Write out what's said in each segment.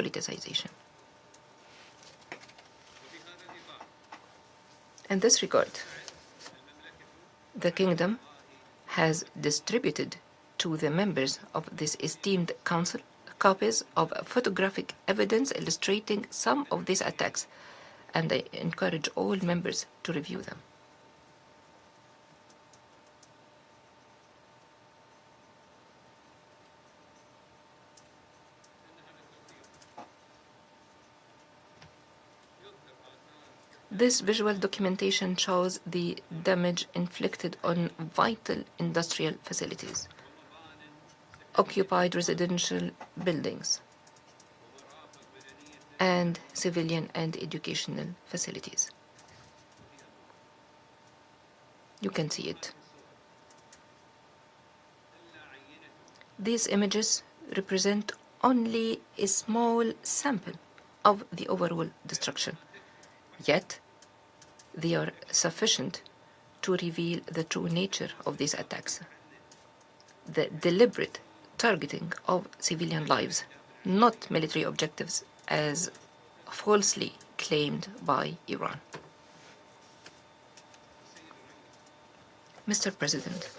politicization. In this regard, the Kingdom has distributed to the members of this esteemed Council copies of photographic evidence illustrating some of these attacks, and I encourage all members to review them. This visual documentation shows the damage inflicted on vital industrial facilities, occupied residential buildings, and civilian and educational facilities. You can see it. These images represent only a small sample of the overall destruction. Yet, they are sufficient to reveal the true nature of these attacks. The deliberate targeting of civilian lives, not military objectives, as falsely claimed by Iran. Mr. President,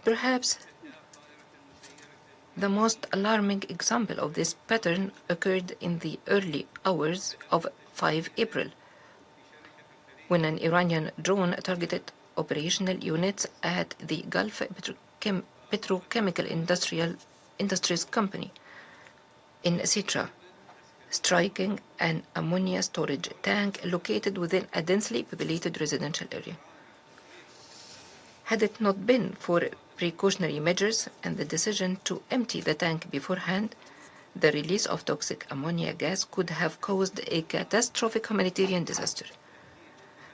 perhaps the most alarming example of this pattern occurred in the early hours of 5 April, when an Iranian drone targeted operational units at the Gulf Petrochemical Industries Company in Sitra, striking an ammonia storage tank located within a densely populated residential area. Had it not been for precautionary measures and the decision to empty the tank beforehand, the release of toxic ammonia gas could have caused a catastrophic humanitarian disaster.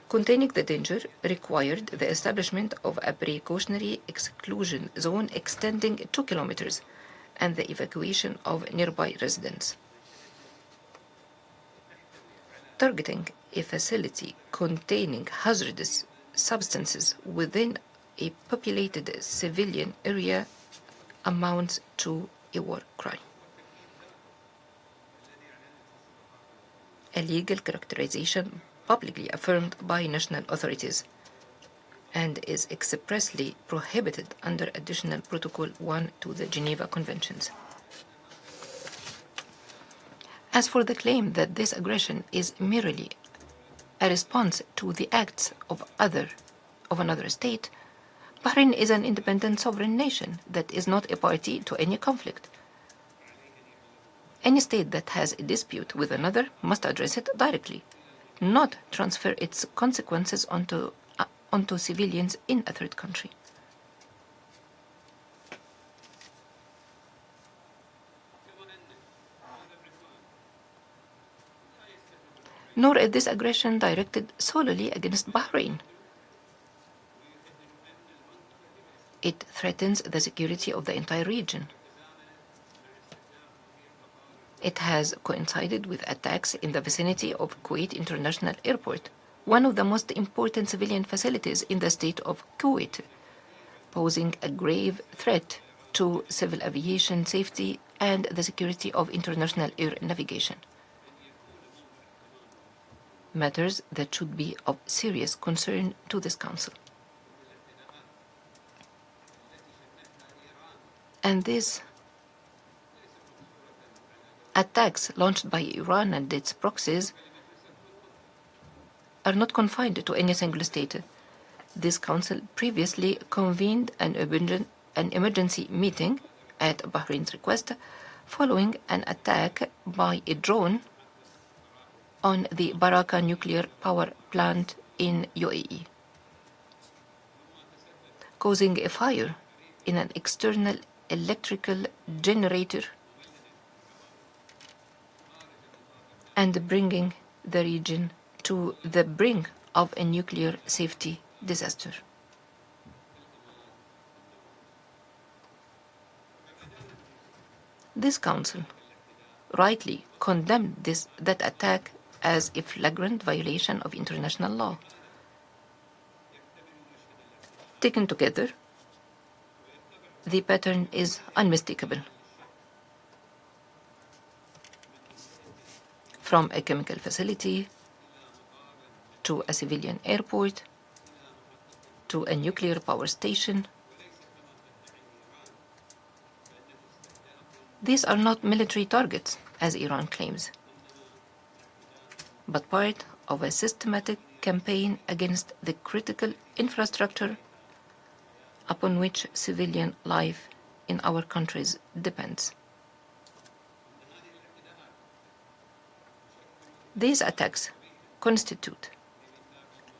Containing the danger required the establishment of a precautionary exclusion zone extending 2 kilometers and the evacuation of nearby residents. Targeting a facility containing hazardous substances within a populated civilian area amounts to a war crime. A legal characterization publicly affirmed by national authorities and is expressly prohibited under Additional Protocol 1 to the Geneva Conventions. As for the claim that this aggression is merely a response to the acts of another state, Bahrain is an independent sovereign nation that is not a party to any conflict. Any state that has a dispute with another must address it directly, not transfer its consequences onto civilians in a third country. Nor is this aggression directed solely against Bahrain. It threatens the security of the entire region. It has coincided with attacks in the vicinity of Kuwait International Airport, one of the most important civilian facilities in the state of Kuwait, posing a grave threat to civil aviation safety and the security of international air navigation. Matters that should be of serious concern to this Council. And these attacks launched by Iran and its proxies are not confined to any single state. This Council previously convened an emergency meeting at Bahrain's request following an attack by a drone on the Baraka nuclear power plant in UAE, causing a fire in an external electrical generator and bringing the region to the brink of a nuclear safety disaster. This Council rightly condemned that attack as a flagrant violation of international law. Taken together, The pattern is unmistakable. From a chemical facility to a civilian airport to a nuclear power station. These are not military targets, as Iran claims, but part of a systematic campaign against the critical infrastructure upon which civilian life in our countries depends. These attacks constitute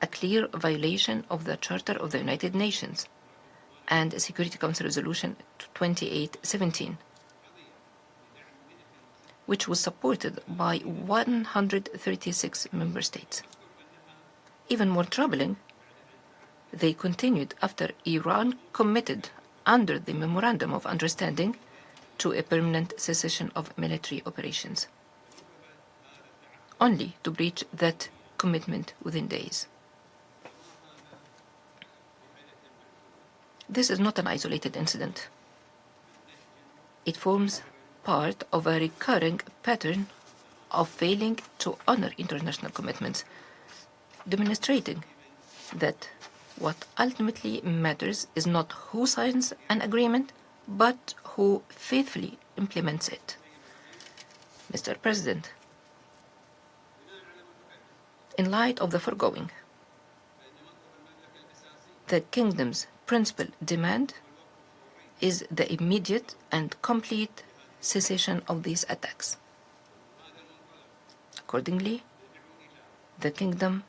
a clear violation of the Charter of the United Nations and Security Council Resolution 2817, which was supported by 136 member states. Even more troubling, they continued after Iran committed under the Memorandum of Understanding to a permanent cessation of military operations, only to breach that commitment within days. This is not an isolated incident. It forms part of a recurring pattern of failing to honor international commitments, demonstrating that what ultimately matters is not who signs an agreement, but who faithfully implements it. Mr. President, in light of the foregoing, the Kingdom's principal demand is the immediate and complete cessation of these attacks. Accordingly, the Kingdom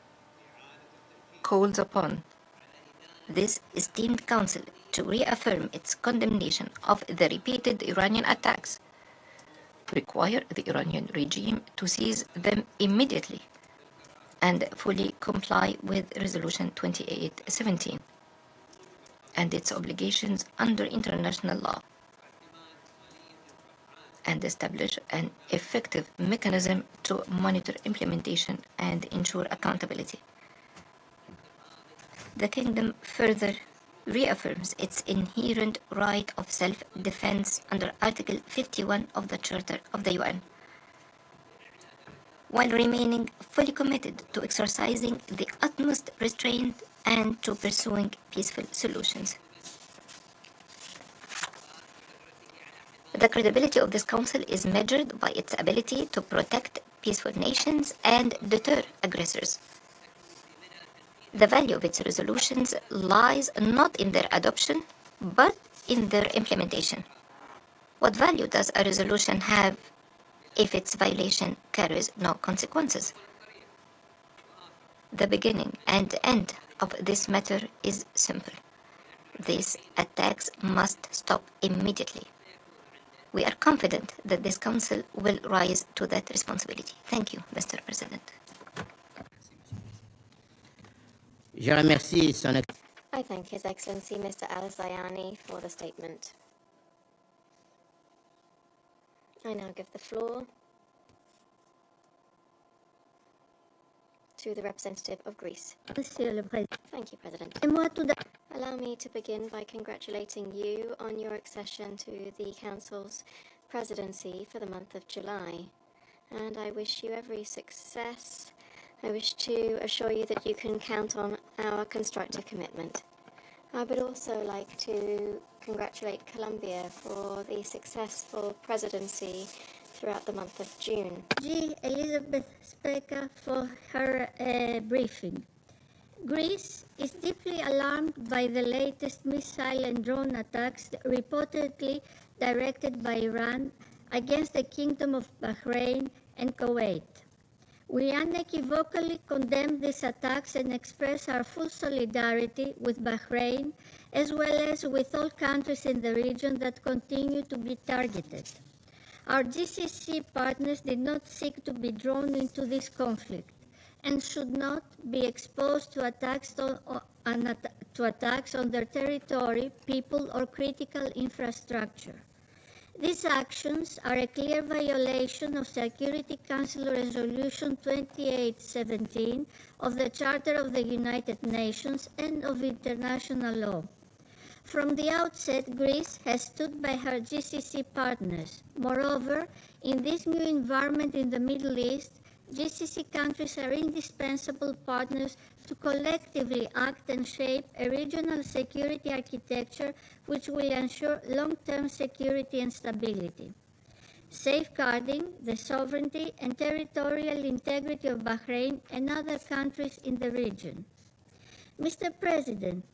calls upon this esteemed Council to reaffirm its condemnation of the repeated Iranian attacks, require the Iranian regime to cease them immediately, and fully comply with Resolution 2817 and its obligations under international law, and establish an effective mechanism to monitor implementation and ensure accountability. The Kingdom further reaffirms its inherent right of self-defense under Article 51 of the Charter of the UN, while remaining fully committed to exercising the utmost restraint and to pursuing peaceful solutions. The credibility of this Council is measured by its ability to protect peaceful nations and deter aggressors. The value of its resolutions lies not in their adoption, but in their implementation. What value does a resolution have if its violation carries no consequences? The beginning and end of this matter is simple. These attacks must stop immediately. We are confident that this Council will rise to that responsibility. Thank you, Mr. President. I thank His Excellency Mr. al-Zayani for the statement. I now give the floor to the representative of Greece. Thank you, President. Allow me to begin by congratulating you on your accession to the Council's presidency for the month of July, and I wish you every success. I wish to assure you that you can count on our constructive commitment. I would also like to congratulate Colombia for the successful presidency throughout the month of June. Elizabeth Speaker for her briefing. Greece is deeply alarmed by the latest missile and drone attacks reportedly directed by Iran against the Kingdom of Bahrain and Kuwait. We unequivocally condemn these attacks and express our full solidarity with Bahrain, as well as with all countries in the region that continue to be targeted. Our GCC partners did not seek to be drawn into this conflict and should not be exposed to attacks on their territory, people, or critical infrastructure. These actions are a clear violation of Security Council Resolution 2817 of the Charter of the United Nations and of international law. From the outset, Greece has stood by her GCC partners. Moreover, in this new environment in the Middle East, GCC countries are indispensable partners to collectively act and shape a regional security architecture which will ensure long-term security and stability, safeguarding the sovereignty and territorial integrity of Bahrain and other countries in the region. Mr. President,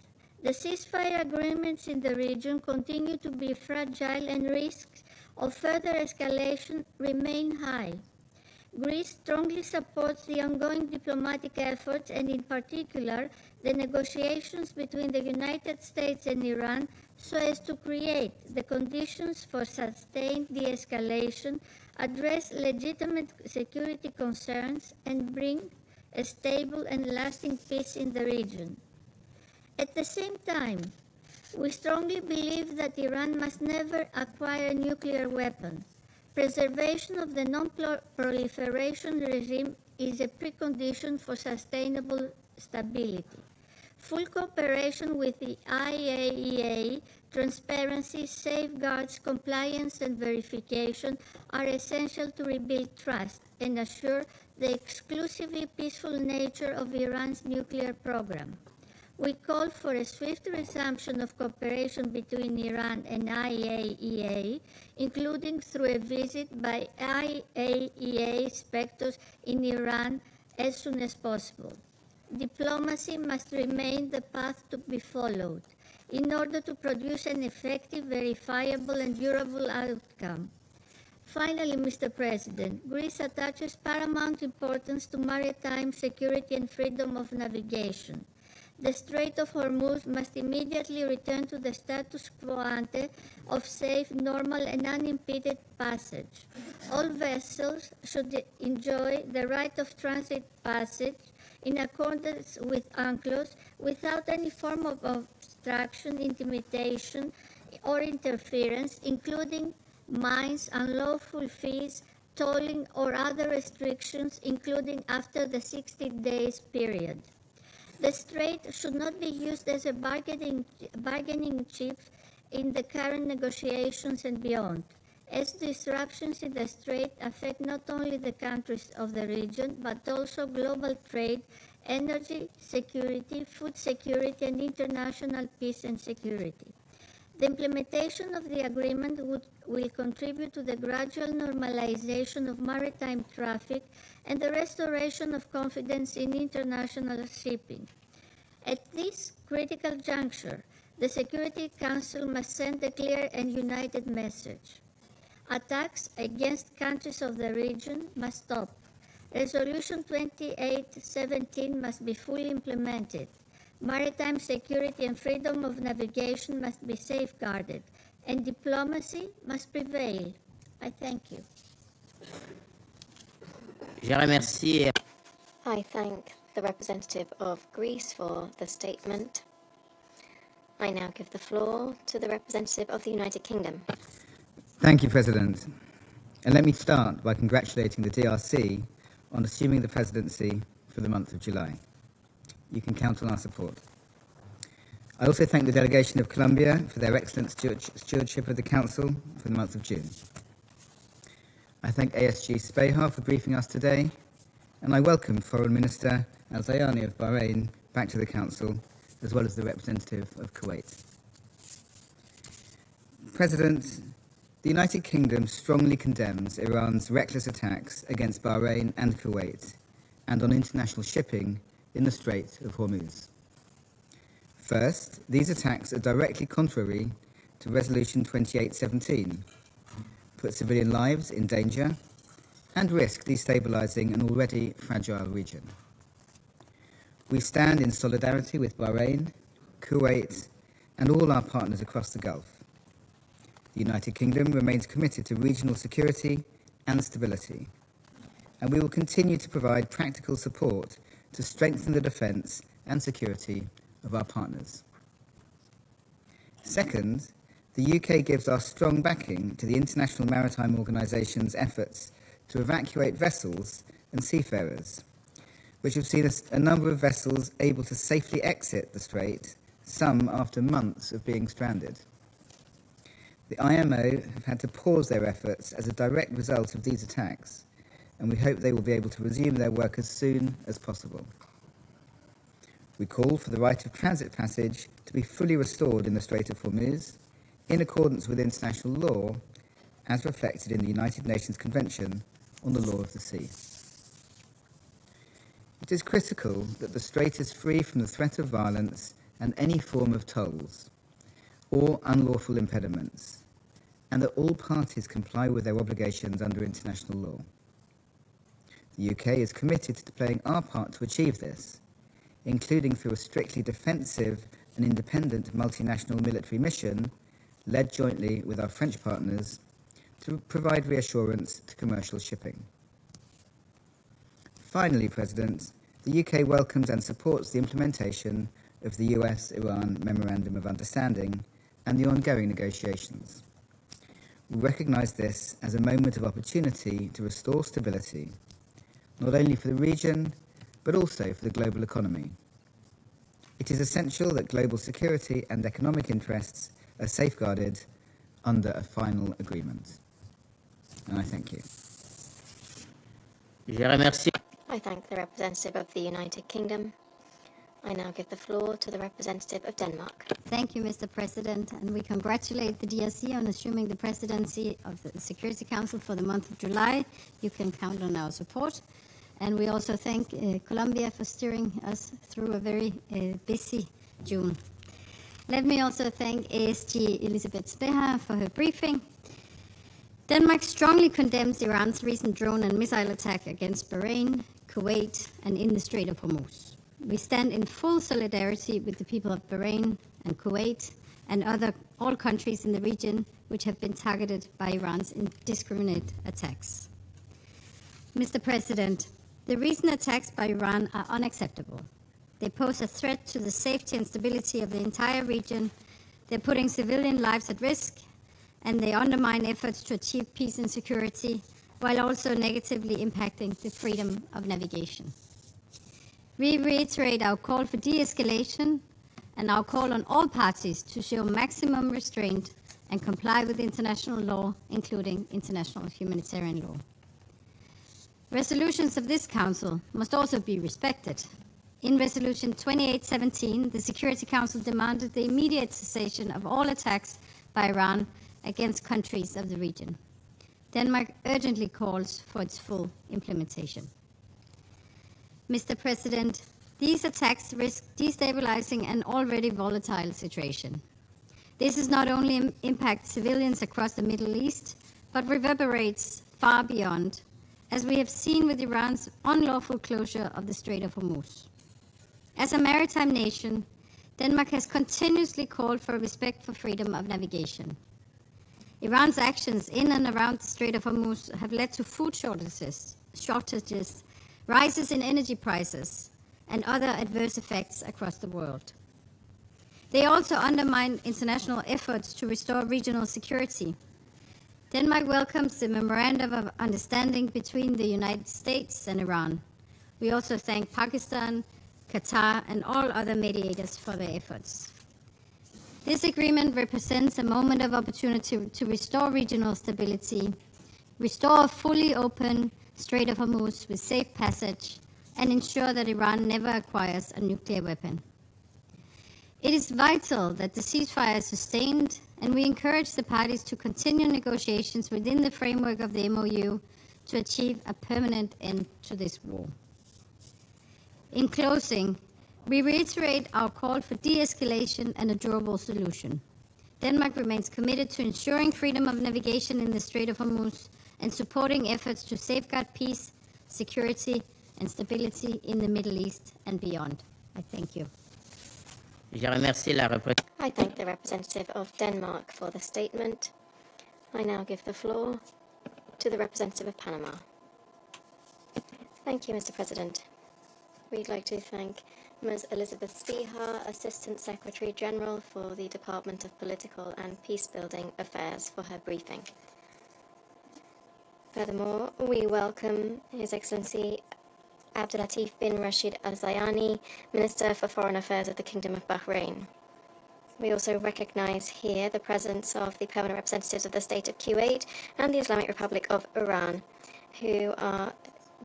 the ceasefire agreements in the region continue to be fragile and risks of further escalation remain high. Greece strongly supports the ongoing diplomatic efforts and in particular the negotiations between the United States and Iran so as to create the conditions for sustained de-escalation, address legitimate security concerns and bring a stable and lasting peace in the region. At the same time, we strongly believe that Iran must never acquire a nuclear weapon. Preservation of the non-proliferation regime is a precondition for sustainable stability. Full cooperation with the IAEA, transparency, safeguards, compliance and verification are essential to rebuild trust and assure the exclusively peaceful nature of Iran's nuclear program. We call for a swift resumption of cooperation between Iran and IAEA, including through a visit by IAEA inspectors in Iran as soon as possible. Diplomacy must remain the path to be followed in order to produce an effective, verifiable and durable outcome. Finally, Mr. President, Greece attaches paramount importance to maritime security and freedom of navigation. The Strait of Hormuz must immediately return to the status quo ante of safe, normal and unimpeded passage. All vessels should enjoy the right of transit passage in accordance with UNCLOS without any form of obstruction, intimidation or interference, including mines, unlawful fees, tolling or other restrictions, including after the 60 days period. The strait should not be used as a bargaining chip in the current negotiations and beyond, as disruptions in the strait affect not only the countries of the region, but also global trade, energy security, food security, and international peace and security. The implementation of the agreement will contribute to the gradual normalization of maritime traffic and the restoration of confidence in international shipping. At this critical juncture, the Security Council must send a clear and united message. Attacks against countries of the region must stop. Resolution 2817 must be fully implemented. Maritime security and freedom of navigation must be safeguarded, and diplomacy must prevail. I thank you. I thank the representative of Greece for the statement. I now give the floor to the representative of the United Kingdom. Thank you, President. And let me start by congratulating the DRC on assuming the presidency for the month of July. You can count on our support. I also thank the delegation of Colombia for their excellent stewardship of the Council for the month of June. I thank ASG Speha for briefing us today, and I welcome Foreign Minister al-Zayani of Bahrain back to the Council, as well as the representative of Kuwait. President, the United Kingdom strongly condemns Iran's reckless attacks against Bahrain and Kuwait, and on international shipping in the Strait of Hormuz. First, these attacks are directly contrary to Resolution 2817, put civilian lives in danger, and risk destabilizing an already fragile region. We stand in solidarity with Bahrain, Kuwait, and all our partners across the Gulf. The United Kingdom remains committed to regional security and stability, and we will continue to provide practical support to strengthen the defence and security of our partners. Second, the UK gives our strong backing to the International Maritime Organisation's efforts to evacuate vessels and seafarers, which have seen a number of vessels able to safely exit the strait some after months of being stranded. The IMO have had to pause their efforts as a direct result of these attacks, and we hope they will be able to resume their work as soon as possible. We call for the right of transit passage to be fully restored in the Strait of Hormuz, in accordance with international law, as reflected in the United Nations Convention on the Law of the Sea. It is critical that the strait is free from the threat of violence and any form of tolls or unlawful impediments, and that all parties comply with their obligations under international law. The UK is committed to playing our part to achieve this, including through a strictly defensive and independent multinational military mission led jointly with our French partners to provide reassurance to commercial shipping. Finally, President, the UK welcomes and supports the implementation of the US-Iran Memorandum of Understanding and the ongoing negotiations. We recognise this as a moment of opportunity to restore stability, not only for the region, but also for the global economy. It is essential that global security and economic interests are safeguarded under a final agreement. And I thank you. I thank the representative of the United Kingdom. I now give the floor to the representative of Denmark. Thank you, Mr. President, and we congratulate the DRC on assuming the presidency of the Security Council for the month of July. You can count on our support. And we also thank Colombia for steering us through a very busy June. Let me also thank ASG Elisabeth Speha for her briefing. Denmark strongly condemns Iran's recent drone and missile attack against Bahrain, Kuwait, and in the Strait of Hormuz. We stand in full solidarity with the people of Bahrain and Kuwait and all countries in the region which have been targeted by Iran's indiscriminate attacks. Mr. President, the recent attacks by Iran are unacceptable. They pose a threat to the safety and stability of the entire region. They're putting civilian lives at risk, and they undermine efforts to achieve peace and security, while also negatively impacting the freedom of navigation. We reiterate our call for de-escalation and our call on all parties to show maximum restraint and comply with international law, including international humanitarian law. Resolutions of this Council must also be respected. In Resolution 2817, the Security Council demanded the immediate cessation of all attacks by Iran against countries of the region. Denmark urgently calls for its full implementation. Mr. President, these attacks risk destabilizing an already volatile situation. This is not only impacts civilians across the Middle East, but reverberates far beyond, as we have seen with Iran's unlawful closure of the Strait of Hormuz. As a maritime nation, Denmark has continuously called for respect for freedom of navigation. Iran's actions in and around the Strait of Hormuz have led to food shortages, rises in energy prices, and other adverse effects across the world. They also undermine international efforts to restore regional security. Denmark welcomes the Memorandum of Understanding between the United States and Iran. We also thank Pakistan, Qatar, and all other mediators for their efforts. This agreement represents a moment of opportunity to restore regional stability, restore a fully open Strait of Hormuz with safe passage, and ensure that Iran never acquires a nuclear weapon. It is vital that the ceasefire is sustained, and we encourage the parties to continue negotiations within the framework of the MOU to achieve a permanent end to this war. In closing, we reiterate our call for de-escalation and a durable solution. Denmark remains committed to ensuring freedom of navigation in the Strait of Hormuz and supporting efforts to safeguard peace, security, and stability in the Middle East and beyond. I thank you. I thank the representative of Denmark for the statement. I now give the floor to the representative of Panama. Thank you, Mr. President. We'd like to thank Ms. Elizabeth Speha, Assistant Secretary General for the Department of Political and Peacebuilding Affairs, for her briefing. Furthermore, we welcome His Excellency Abdullatif bin Rashid al-Zayani, Minister for Foreign Affairs of the Kingdom of Bahrain. We also recognize here the presence of the permanent representatives of the State of Kuwait and the Islamic Republic of Iran, who are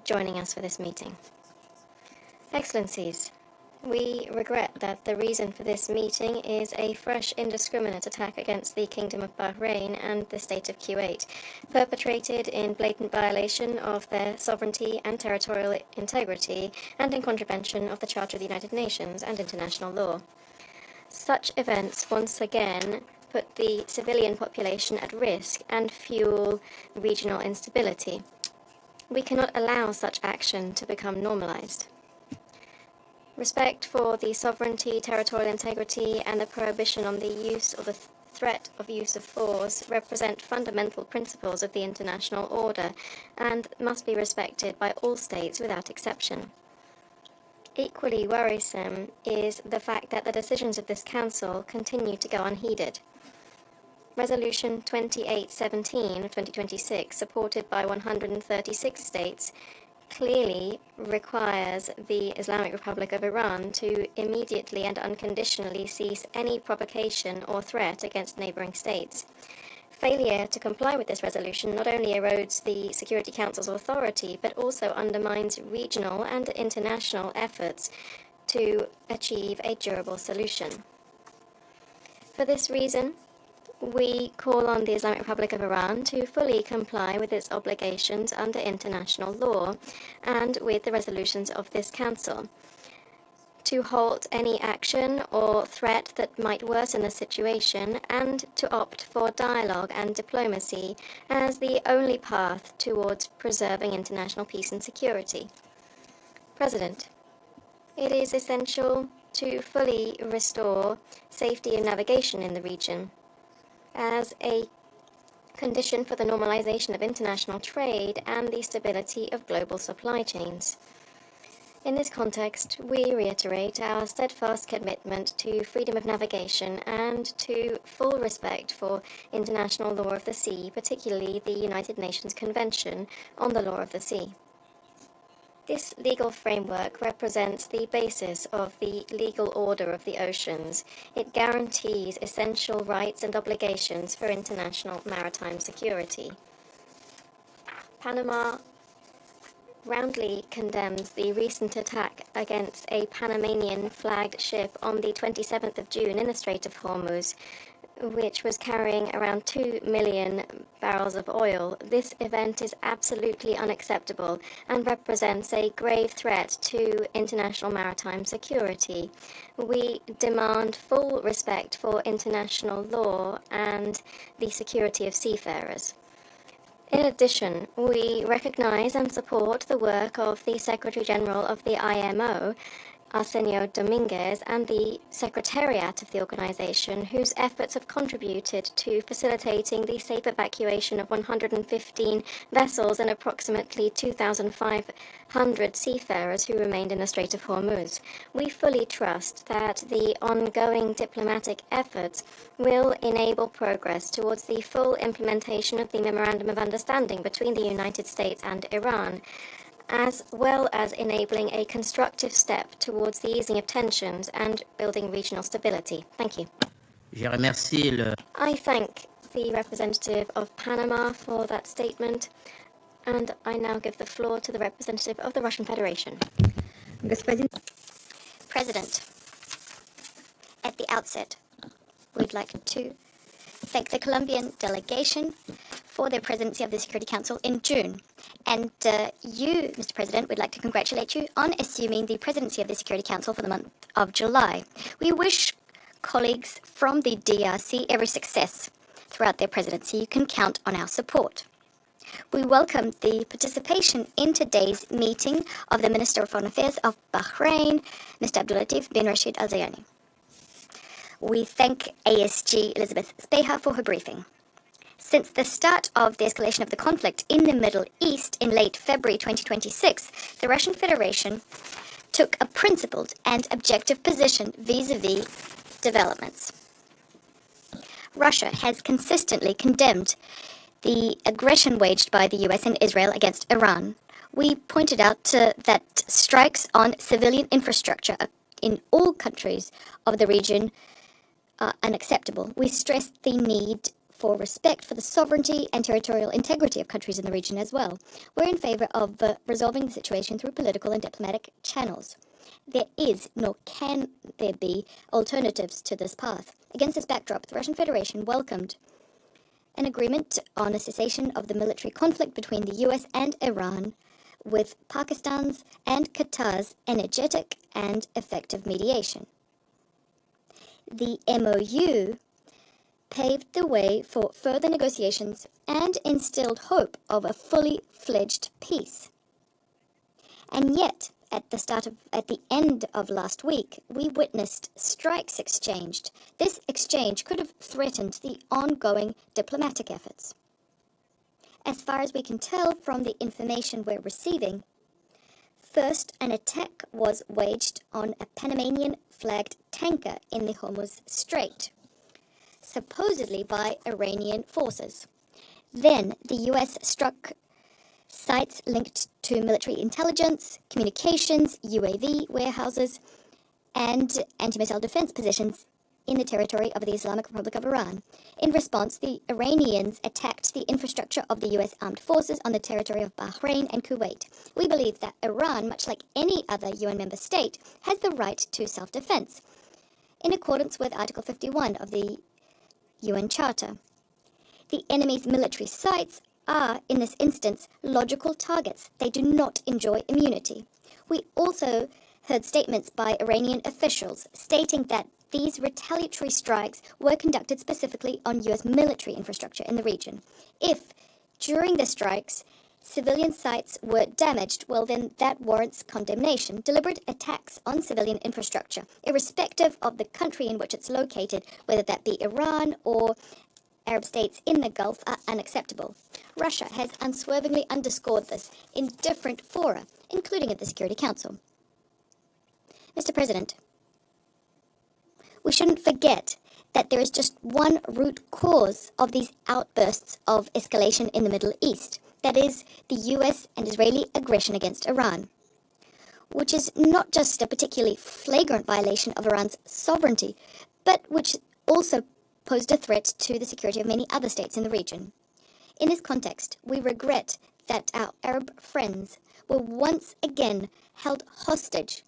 joining us for this meeting. Excellencies, we regret that the reason for this meeting is a fresh indiscriminate attack against the Kingdom of Bahrain and the State of Kuwait, perpetrated in blatant violation of their sovereignty and territorial integrity and in contravention of the Charter of the United Nations and international law. Such events once again put the civilian population at risk and fuel regional instability. We cannot allow such action to become normalized. Respect for the sovereignty, territorial integrity, and the prohibition on the use or the threat of use of force represent fundamental principles of the international order and must be respected by all states without exception. Equally worrisome is the fact that the decisions of this Council continue to go unheeded. Resolution 2817 of 2026, supported by 136 states, clearly requires the Islamic Republic of Iran to immediately and unconditionally cease any provocation or threat against neighboring states. Failure to comply with this resolution not only erodes the Security Council's authority, but also undermines regional and international efforts to achieve a durable solution. For this reason, we call on the Islamic Republic of Iran to fully comply with its obligations under international law and with the resolutions of this Council, to halt any action or threat that might worsen the situation, and to opt for dialogue and diplomacy as the only path towards preserving international peace and security. President, it is essential to fully restore safety and navigation in the region as a condition for the normalization of international trade and the stability of global supply chains. In this context, we reiterate our steadfast commitment to freedom of navigation and to full respect for international law of the sea, particularly the United Nations Convention on the Law of the Sea. This legal framework represents the basis of the legal order of the oceans. It guarantees essential rights and obligations for international maritime security. Panama roundly condemns the recent attack against a Panamanian-flagged ship on the 27th of June in the Strait of Hormuz, which was carrying around 2 million barrels of oil. This event is absolutely unacceptable and represents a grave threat to international maritime security. We demand full respect for international law and the security of seafarers. In addition, we recognize and support the work of the Secretary General of the IMO, Arsenio Dominguez, and the Secretariat of the organization, whose efforts have contributed to facilitating the safe evacuation of 115 vessels and approximately 2,500 seafarers who remained in the Strait of Hormuz. We fully trust that the ongoing diplomatic efforts will enable progress towards the full implementation of the Memorandum of Understanding between the United States and Iran, as well as enabling a constructive step towards the easing of tensions and building regional stability. Thank you. I thank the representative of Panama for that statement, and I now give the floor to the representative of the Russian Federation. President, at the outset, we'd like to thank the Colombian delegation for their presidency of the Security Council in June. And you, Mr. President, would like to congratulate you on assuming the presidency of the Security Council for the month of July. We wish colleagues from the DRC every success throughout their presidency. You can count on our support. We welcome the participation in today's meeting of the Minister of Foreign Affairs of Bahrain, Mr. Abdullatif bin Rashid al-Zayani. We thank ASG Elizabeth Speha for her briefing. Since the start of the escalation of the conflict in the Middle East in late February 2026, the Russian Federation took a principled and objective position vis-à-vis developments. Russia has consistently condemned the aggression waged by the US and Israel against Iran. We pointed out that strikes on civilian infrastructure in all countries of the region are unacceptable. We stress the need for respect for the sovereignty and territorial integrity of countries in the region as well. We're in favor of resolving the situation through political and diplomatic channels. There is, nor can there be, alternatives to this path. Against this backdrop, the Russian Federation welcomed an agreement on a cessation of the military conflict between the US and Iran, with Pakistan's and Qatar's energetic and effective mediation. The MOU paved the way for further negotiations and instilled hope of a fully fledged peace. And yet, at the end of last week, we witnessed strikes exchanged. This exchange could have threatened the ongoing diplomatic efforts. As far as we can tell from the information we're receiving, first, an attack was waged on a Panamanian-flagged tanker in the Hormuz Strait, supposedly by Iranian forces. Then, the US struck sites linked to military intelligence, communications, UAV warehouses, and anti-missile defense positions in the territory of the Islamic Republic of Iran. In response, the Iranians attacked the infrastructure of the US armed forces on the territory of Bahrain and Kuwait. We believe that Iran, much like any other UN member state, has the right to self-defense, in accordance with Article 51 of the UN Charter. The enemy's military sites are, in this instance, logical targets. They do not enjoy immunity. We also heard statements by Iranian officials stating that these retaliatory strikes were conducted specifically on US military infrastructure in the region. If, during the strikes, civilian sites were damaged, well then that warrants condemnation. Deliberate attacks on civilian infrastructure, irrespective of the country in which it's located, whether that be Iran or Arab states in the Gulf, are unacceptable. Russia has unswervingly underscored this in different fora, including at the Security Council. Mr. President, we shouldn't forget that there is just one root cause of these outbursts of escalation in the Middle East. That is the US and Israeli aggression against Iran, which is not just a particularly flagrant violation of Iran's sovereignty, but which also posed a threat to the security of many other states in the region. In this context, we regret that our Arab friends were once again held hostage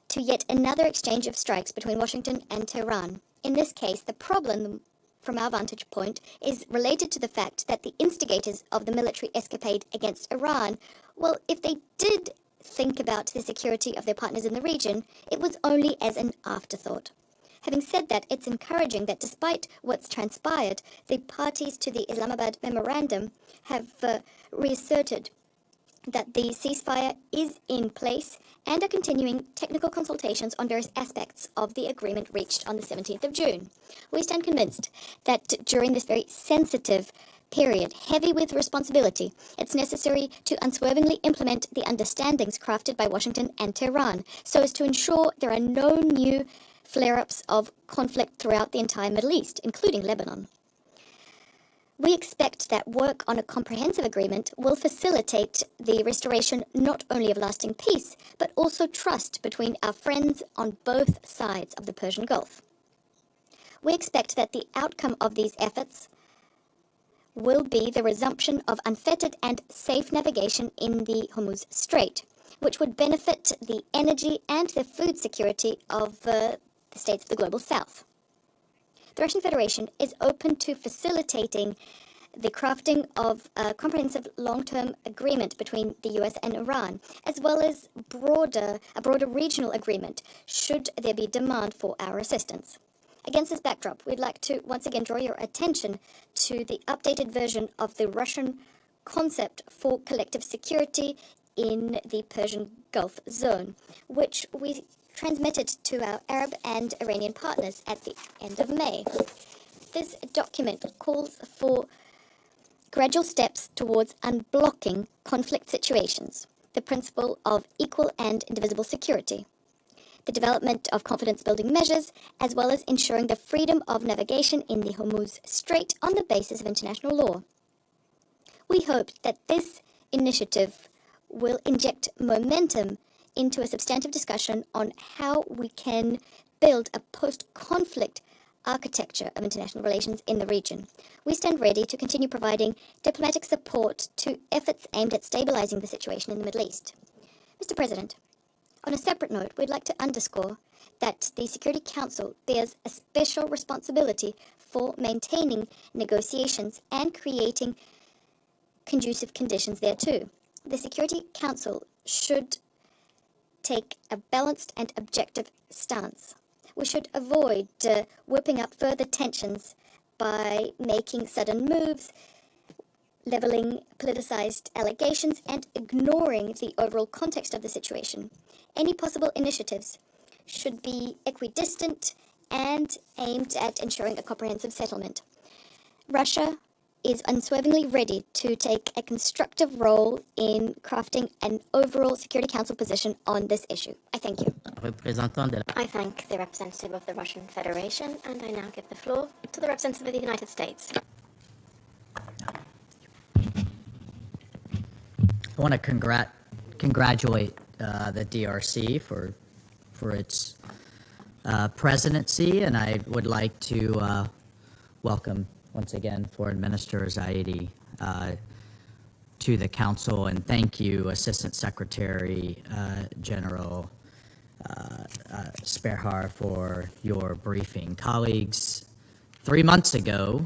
to yet another exchange of strikes between Washington and Tehran. In this case, the problem, from our vantage point, is related to the fact that the instigators of the military escapade against Iran, well, if they did think about the security of their partners in the region, it was only as an afterthought. Having said that, it's encouraging that despite what's transpired, the parties to the Islamabad Memorandum have reasserted that the ceasefire is in place and are continuing technical consultations on various aspects of the agreement reached on the 17th of June. We stand convinced that during this very sensitive period, heavy with responsibility, it's necessary to unswervingly implement the understandings crafted by Washington and Tehran, so as to ensure there are no new flare-ups of conflict throughout the entire Middle East, including Lebanon. We expect that work on a comprehensive agreement will facilitate the restoration not only of lasting peace, but also trust between our friends on both sides of the Persian Gulf. We expect that the outcome of these efforts will be the resumption of unfettered and safe navigation in the Hormuz Strait, which would benefit the energy and the food security of the states of the global south. The Russian Federation is open to facilitating the crafting of a comprehensive long-term agreement between the US and Iran, as well as a broader regional agreement, should there be demand for our assistance. Against this backdrop, we'd like to once again draw your attention to the updated version of the Russian concept for collective security in the Persian Gulf zone, which we transmitted to our Arab and Iranian partners at the end of May. This document calls for gradual steps towards unblocking conflict situations, the principle of equal and indivisible security, the development of confidence-building measures, as well as ensuring the freedom of navigation in the Hormuz Strait on the basis of international law. We hope that this initiative will inject momentum into a substantive discussion on how we can build a post-conflict architecture of international relations in the region. We stand ready to continue providing diplomatic support to efforts aimed at stabilizing the situation in the Middle East. Mr. President, on a separate note, we'd like to underscore that the Security Council bears a special responsibility for maintaining negotiations and creating conducive conditions thereto. The Security Council should take a balanced and objective stance. We should avoid whipping up further tensions by making sudden moves, leveling politicized allegations, and ignoring the overall context of the situation. Any possible initiatives should be equidistant and aimed at ensuring a comprehensive settlement. Russia is unswervingly ready to take a constructive role in crafting an overall Security Council position on this issue. I thank you. I thank the representative of the Russian Federation, and I now give the floor to the representative of the United States. I want to congratulate the DRC for its presidency, and I would like to welcome once again Foreign Minister Zayani to the Council, and thank you, Assistant Secretary General Sperhar, for your briefing. Colleagues, 3 months ago,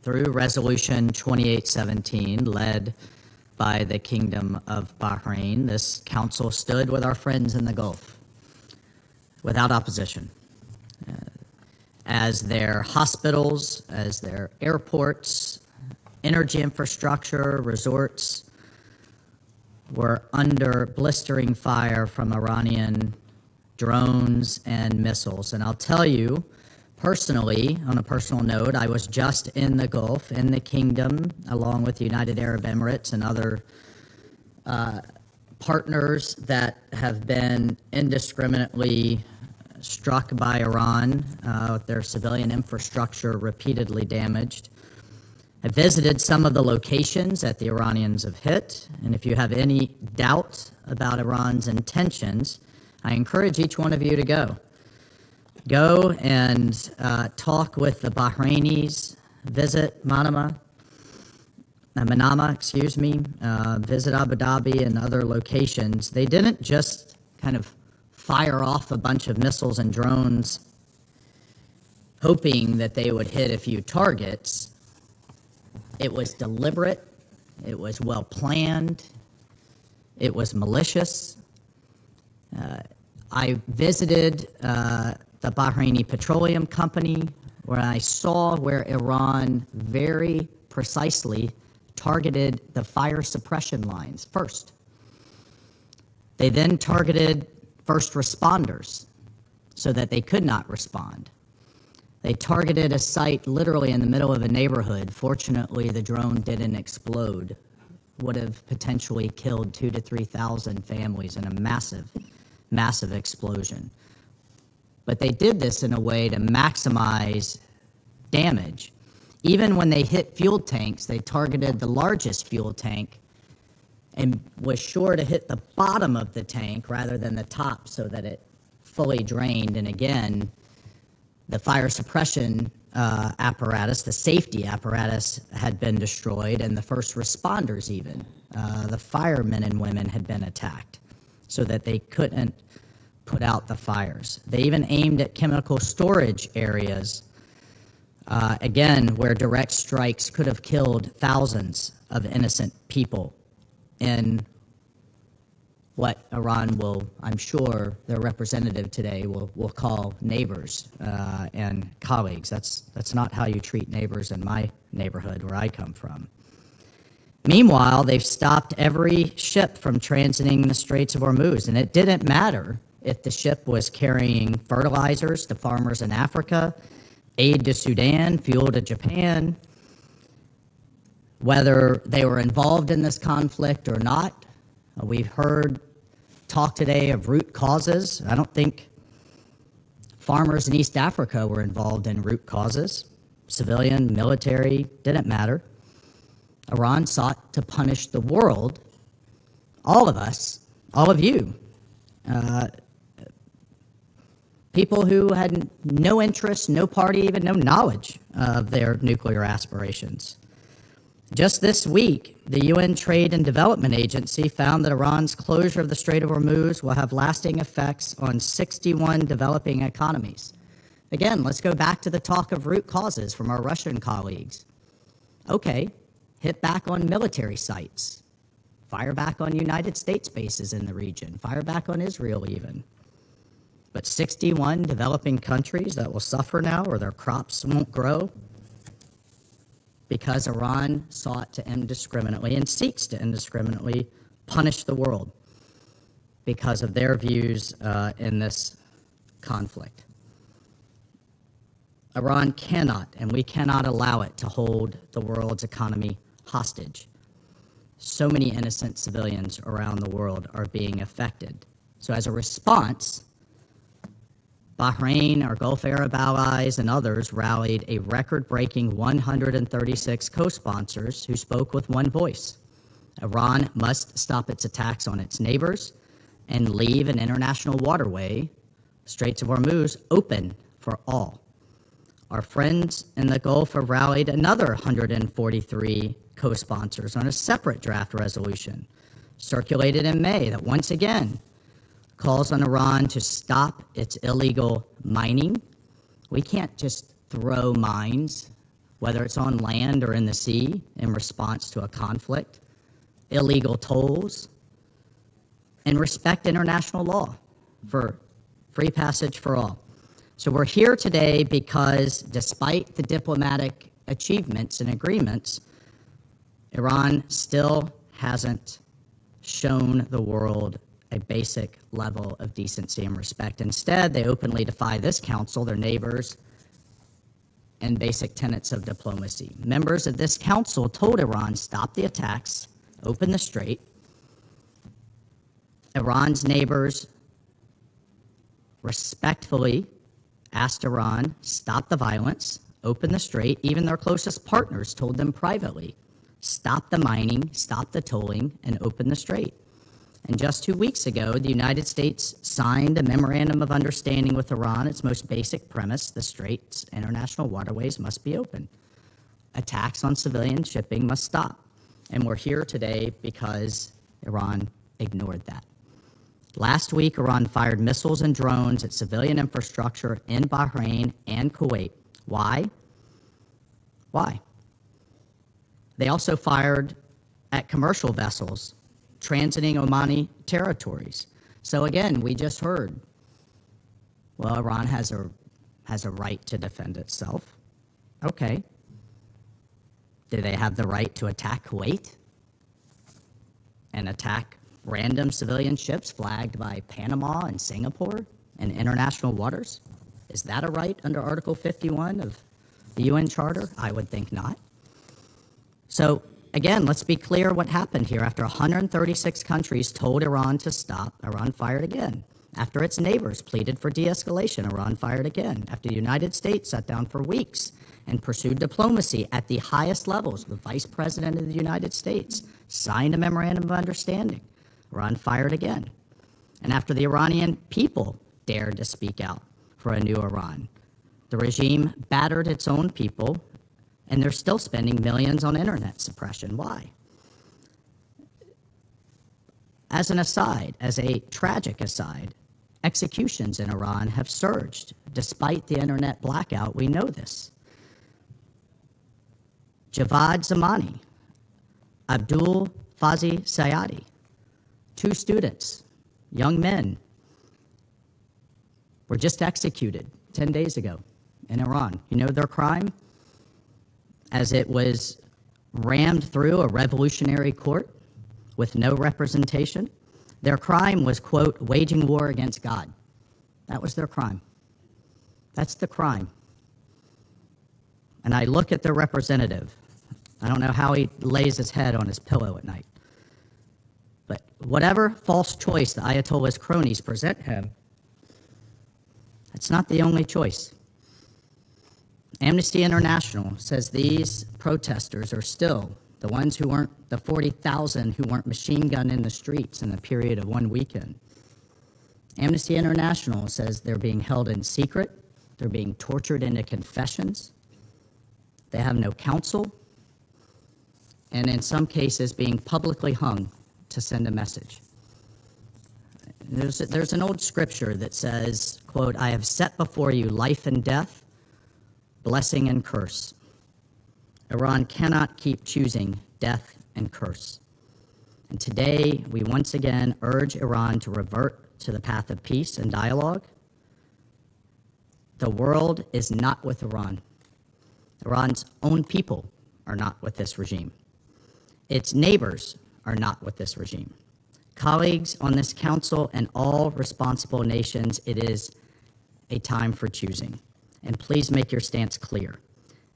through Resolution 2817, led by the Kingdom of Bahrain, this Council stood with our friends in the Gulf without opposition, as their hospitals, as their airports, energy infrastructure, resorts were under blistering fire from Iranian drones and missiles. And I'll tell you, personally, on a personal note, I was just in the Gulf, in the Kingdom, along with the United Arab Emirates and other partners that have been indiscriminately struck by Iran, with their civilian infrastructure repeatedly damaged. I visited some of the locations that the Iranians have hit, and if you have any doubt about Iran's intentions, I encourage each one of you to go. Go and talk with the Bahrainis, visit Manama, visit Abu Dhabi and other locations. They didn't just kind of fire off a bunch of missiles and drones hoping that they would hit a few targets. It was deliberate, it was well planned, it was malicious. I visited the Bahraini Petroleum Company, where I saw where Iran very precisely targeted the fire suppression lines first. They then targeted first responders so that they could not respond. They targeted a site literally in the middle of a neighborhood. Fortunately, the drone didn't explode. Would have potentially killed 2,000 to 3,000 families in a massive, massive explosion. But they did this in a way to maximize damage. Even when they hit fuel tanks, they targeted the largest fuel tank and was sure to hit the bottom of the tank rather than the top so that it fully drained. And again, the fire suppression apparatus, the safety apparatus, had been destroyed, and the first responders even, the firemen and women, had been attacked so that they couldn't put out the fires. They even aimed at chemical storage areas, again, where direct strikes could have killed thousands of innocent people in what Iran will, I'm sure, their representative today will call neighbors and colleagues. That's not how you treat neighbors in my neighborhood where I come from. Meanwhile, they've stopped every ship from transiting the Straits of Hormuz, and it didn't matter if the ship was carrying fertilizers to farmers in Africa, aid to Sudan, fuel to Japan, whether they were involved in this conflict or not. We've heard talk today of root causes. I don't think farmers in East Africa were involved in root causes. Civilian, military, didn't matter. Iran sought to punish the world, all of us, all of you, people who had no interest, no party, even no knowledge of their nuclear aspirations. Just this week, the UN Trade and Development Agency found that Iran's closure of the Strait of Hormuz will have lasting effects on 61 developing economies. Again, let's go back to the talk of root causes from our Russian colleagues. Okay, hit back on military sites. Fire back on United States bases in the region. Fire back on Israel even. But 61 developing countries that will suffer now, or their crops won't grow, because Iran sought to indiscriminately and seeks to indiscriminately punish the world because of their views in this conflict. Iran cannot, and we cannot allow it to hold the world's economy hostage. So many innocent civilians around the world are being affected. So as a response, Bahrain, our Gulf Arab allies, and others rallied a record-breaking 136 co-sponsors who spoke with one voice. Iran must stop its attacks on its neighbors and leave an international waterway, Straits of Hormuz, open for all. Our friends in the Gulf have rallied another 143 co-sponsors on a separate draft resolution, circulated in May, that once again calls on Iran to stop its illegal mining. We can't just throw mines, whether it's on land or in the sea, in response to a conflict. Illegal tolls, and respect international law for free passage for all. So we're here today because despite the diplomatic achievements and agreements, Iran still hasn't shown the world a basic level of decency and respect. Instead, they openly defy this council, their neighbors, and basic tenets of diplomacy. Members of this council told Iran, stop the attacks, open the strait. Iran's neighbors respectfully asked Iran, stop the violence, open the strait. Even their closest partners told them privately, stop the mining, stop the tolling, and open the strait. And just 2 weeks ago, the United States signed a memorandum of understanding with Iran. Its most basic premise, the straits, international waterways must be open. Attacks on civilian shipping must stop. And we're here today because Iran ignored that. Last week, Iran fired missiles and drones at civilian infrastructure in Bahrain and Kuwait. Why? Why? They also fired at commercial vessels transiting Omani territories. So again, we just heard, well, Iran has a right to defend itself. Okay. Do they have the right to attack Kuwait and attack random civilian ships flagged by Panama and Singapore in international waters? Is that a right under Article 51 of the UN Charter? I would think not. So again, let's be clear what happened here. After 136 countries told Iran to stop, Iran fired again. After its neighbors pleaded for de-escalation, Iran fired again. After the United States sat down for weeks and pursued diplomacy at the highest levels, the Vice President of the United States signed a memorandum of understanding, Iran fired again. And after the Iranian people dared to speak out for a new Iran, the regime battered its own people, and they're still spending millions on internet suppression. Why? As an aside, as a tragic aside, executions in Iran have surged. Despite the internet blackout, we know this. Javad Zamani, al-Zayani, 2 students, young men, were just executed 10 days ago in Iran. You know their crime? As it was rammed through a revolutionary court with no representation, their crime was, quote, waging war against God. That was their crime. That's the crime. And I look at their representative. I don't know how he lays his head on his pillow at night. But whatever false choice the Ayatollah's cronies present him, that's not the only choice. Amnesty International says these protesters are still the ones who weren't, the 40,000 who weren't machine gunned in the streets in the period of one weekend. Amnesty International says they're being held in secret, they're being tortured into confessions, they have no counsel, and in some cases being publicly hung to send a message. There's an old scripture that says, quote, "I have set before you life and death, blessing and curse." Iran cannot keep choosing death and curse. And today, we once again urge Iran to revert to the path of peace and dialogue. The world is not with Iran. Iran's own people are not with this regime. Its neighbors are not with this regime. Colleagues on this council and all responsible nations, it is a time for choosing. And please make your stance clear.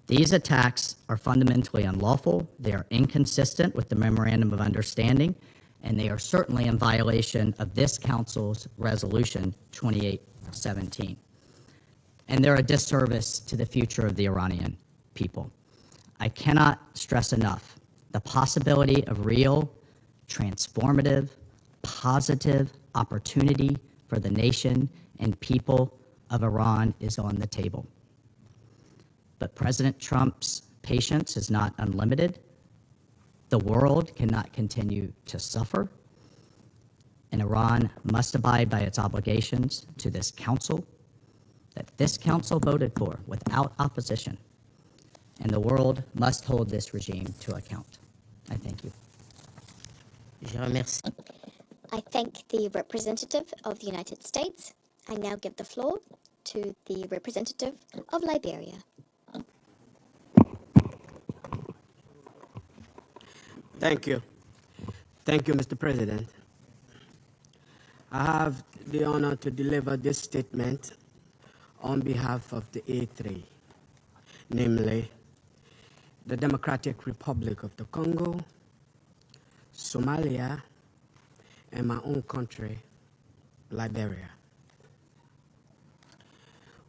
These attacks are fundamentally unlawful, they are inconsistent with the Memorandum of Understanding, and they are certainly in violation of this Council's Resolution 2817. And they're a disservice to the future of the Iranian people. I cannot stress enough the possibility of real, transformative, positive opportunity for the nation and people of Iran is on the table. But President Trump's patience is not unlimited. The world cannot continue to suffer, and Iran must abide by its obligations to this council that this council voted for without opposition, and the world must hold this regime to account. I thank you. I thank the representative of the United States. I now give the floor to the representative of Liberia. Thank you. Thank you, Mr. President. I have the honor to deliver this statement on behalf of the A3, namely the Democratic Republic of the Congo, Somalia, and my own country, Liberia.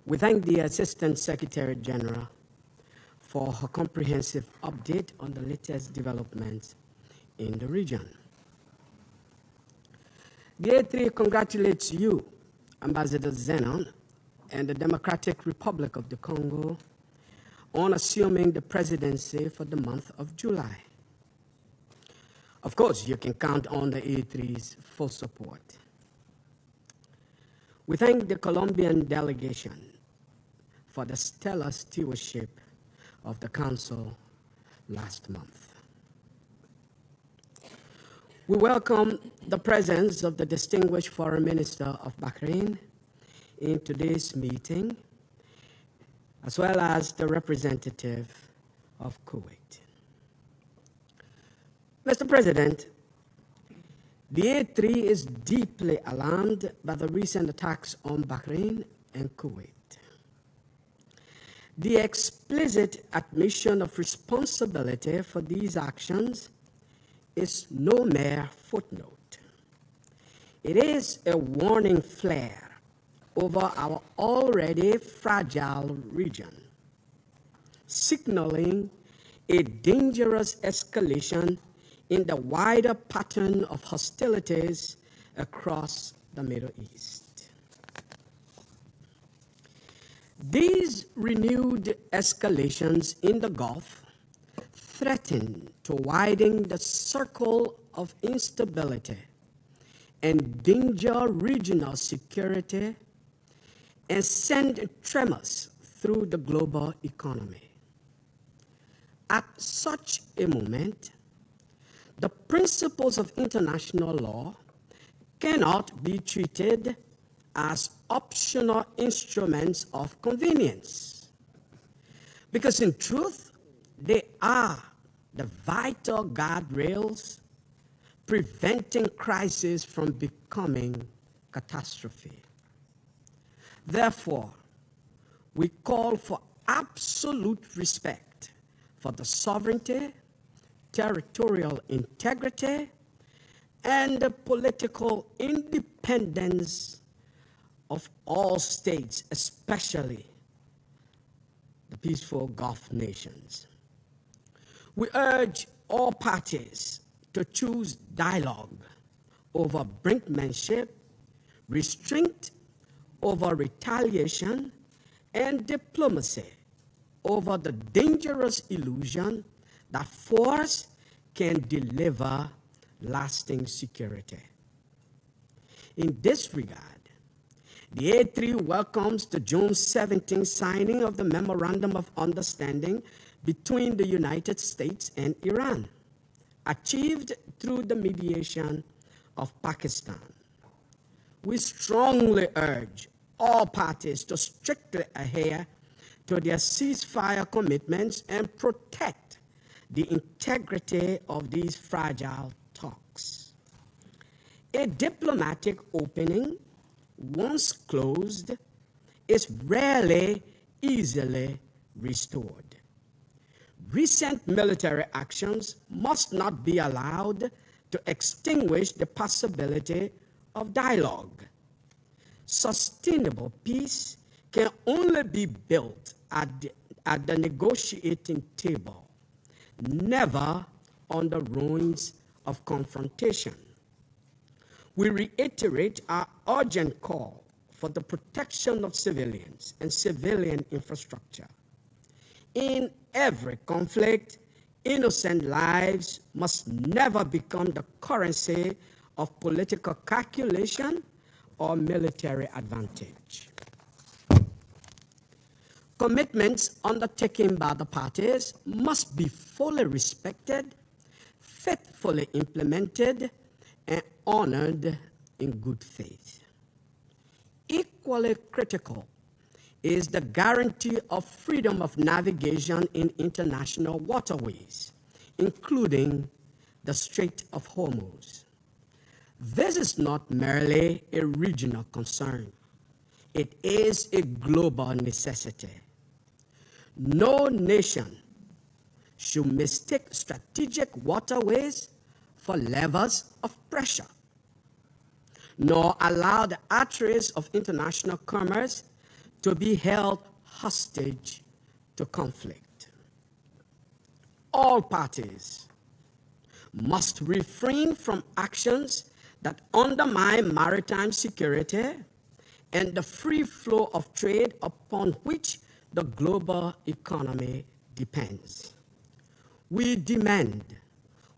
We thank the Assistant Secretary General for her comprehensive update on the latest developments in the region. The A3 congratulates you, Ambassador Zenon, and the Democratic Republic of the Congo on assuming the presidency for the month of July. Of course, you can count on the A3's full support. We thank the Colombian delegation for the stellar stewardship of the Council last month. We welcome the presence of the distinguished Foreign Minister of Bahrain in today's meeting, as well as the representative of Kuwait. Mr. President, the A3 is deeply alarmed by the recent attacks on Bahrain and Kuwait. The explicit admission of responsibility for these actions is no mere footnote. It is a warning flare over our already fragile region, signaling a dangerous escalation in the wider pattern of hostilities across the Middle East. These renewed escalations in the Gulf threaten to widen the circle of instability, endanger regional security, and send tremors through the global economy. At such a moment, the principles of international law cannot be treated as optional instruments of convenience, because in truth, they are the vital guardrails preventing crisis from becoming catastrophe. Therefore, we call for absolute respect for the sovereignty, territorial integrity, and the political independence of all states, especially the peaceful Gulf nations. We urge all parties to choose dialogue over brinkmanship, restraint over retaliation, and diplomacy over the dangerous illusion that force can deliver lasting security. In this regard, the A3 welcomes the June 17 signing of the Memorandum of Understanding between the United States and Iran, achieved through the mediation of Pakistan. We strongly urge all parties to strictly adhere to their ceasefire commitments and protect the integrity of these fragile talks. A diplomatic opening, once closed, is rarely easily restored. Recent military actions must not be allowed to extinguish the possibility of dialogue. Sustainable peace can only be built at the negotiating table, never on the ruins of confrontation. We reiterate our urgent call for the protection of civilians and civilian infrastructure. In every conflict, innocent lives must never become the currency of political calculation or military advantage. Commitments undertaken by the parties must be fully respected, faithfully implemented, and honored in good faith. Equally critical is the guarantee of freedom of navigation in international waterways, including the Strait of Hormuz. This is not merely a regional concern. It is a global necessity. No nation should mistake strategic waterways for levers of pressure, nor allow the arteries of international commerce to be held hostage to conflict. All parties must refrain from actions that undermine maritime security and the free flow of trade upon which the global economy depends. We demand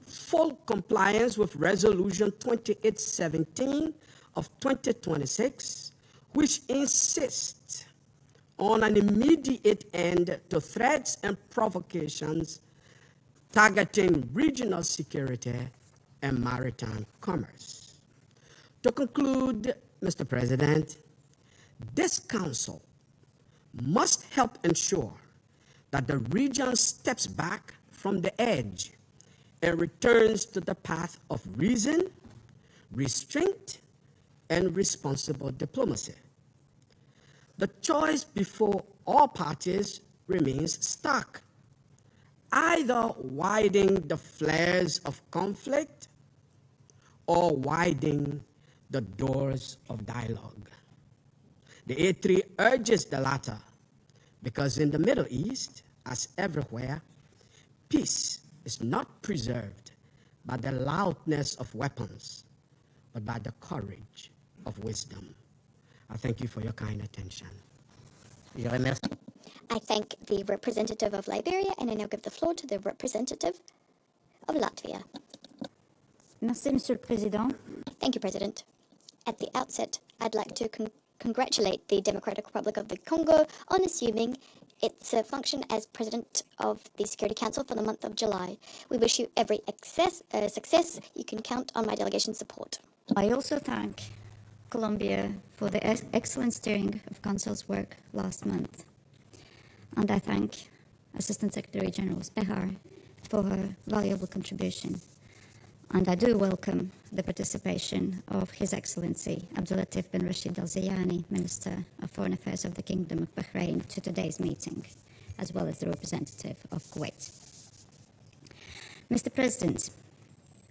full compliance with Resolution 2817 of 2026, which insists on an immediate end to threats and provocations targeting regional security and maritime commerce. To conclude, Mr. President, this Council must help ensure that the region steps back from the edge and returns to the path of reason, restraint, and responsible diplomacy. The choice before all parties remains stark: either widen the flares of conflict or widen the doors of dialogue. The A3 urges the latter because in the Middle East, as everywhere, peace is not preserved by the loudness of weapons, but by the courage of wisdom. I thank you for your kind attention. I thank the representative of Liberia, and I now give the floor to the representative of Latvia. Merci, Monsieur le Président. Thank you, President. At the outset, I'd like to congratulate the Democratic Republic of the Congo on assuming its function as President of the Security Council for the month of July. We wish you every success. You can count on my delegation's support. I also thank Colombia for the excellent steering of Council's work last month. And I thank Assistant Secretary General Behar for her valuable contribution. And I do welcome the participation of His Excellency Abdullatif bin Rashid al-Zayani, Minister of Foreign Affairs of the Kingdom of Bahrain, to today's meeting, as well as the representative of Kuwait. Mr. President,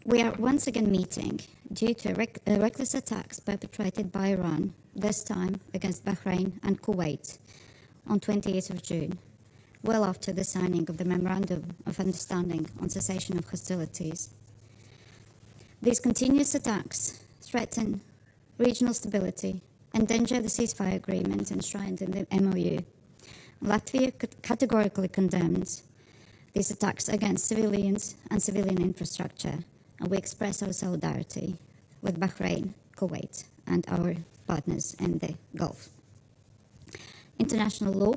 we are once again meeting due to reckless attacks perpetrated by Iran, this time against Bahrain and Kuwait, on 28th of June, well after the signing of the Memorandum of Understanding on Cessation of Hostilities. These continuous attacks threaten regional stability, endanger the ceasefire agreement enshrined in the MOU. Latvia categorically condemns these attacks against civilians and civilian infrastructure, and we express our solidarity with Bahrain, Kuwait, and our partners in the Gulf. International law,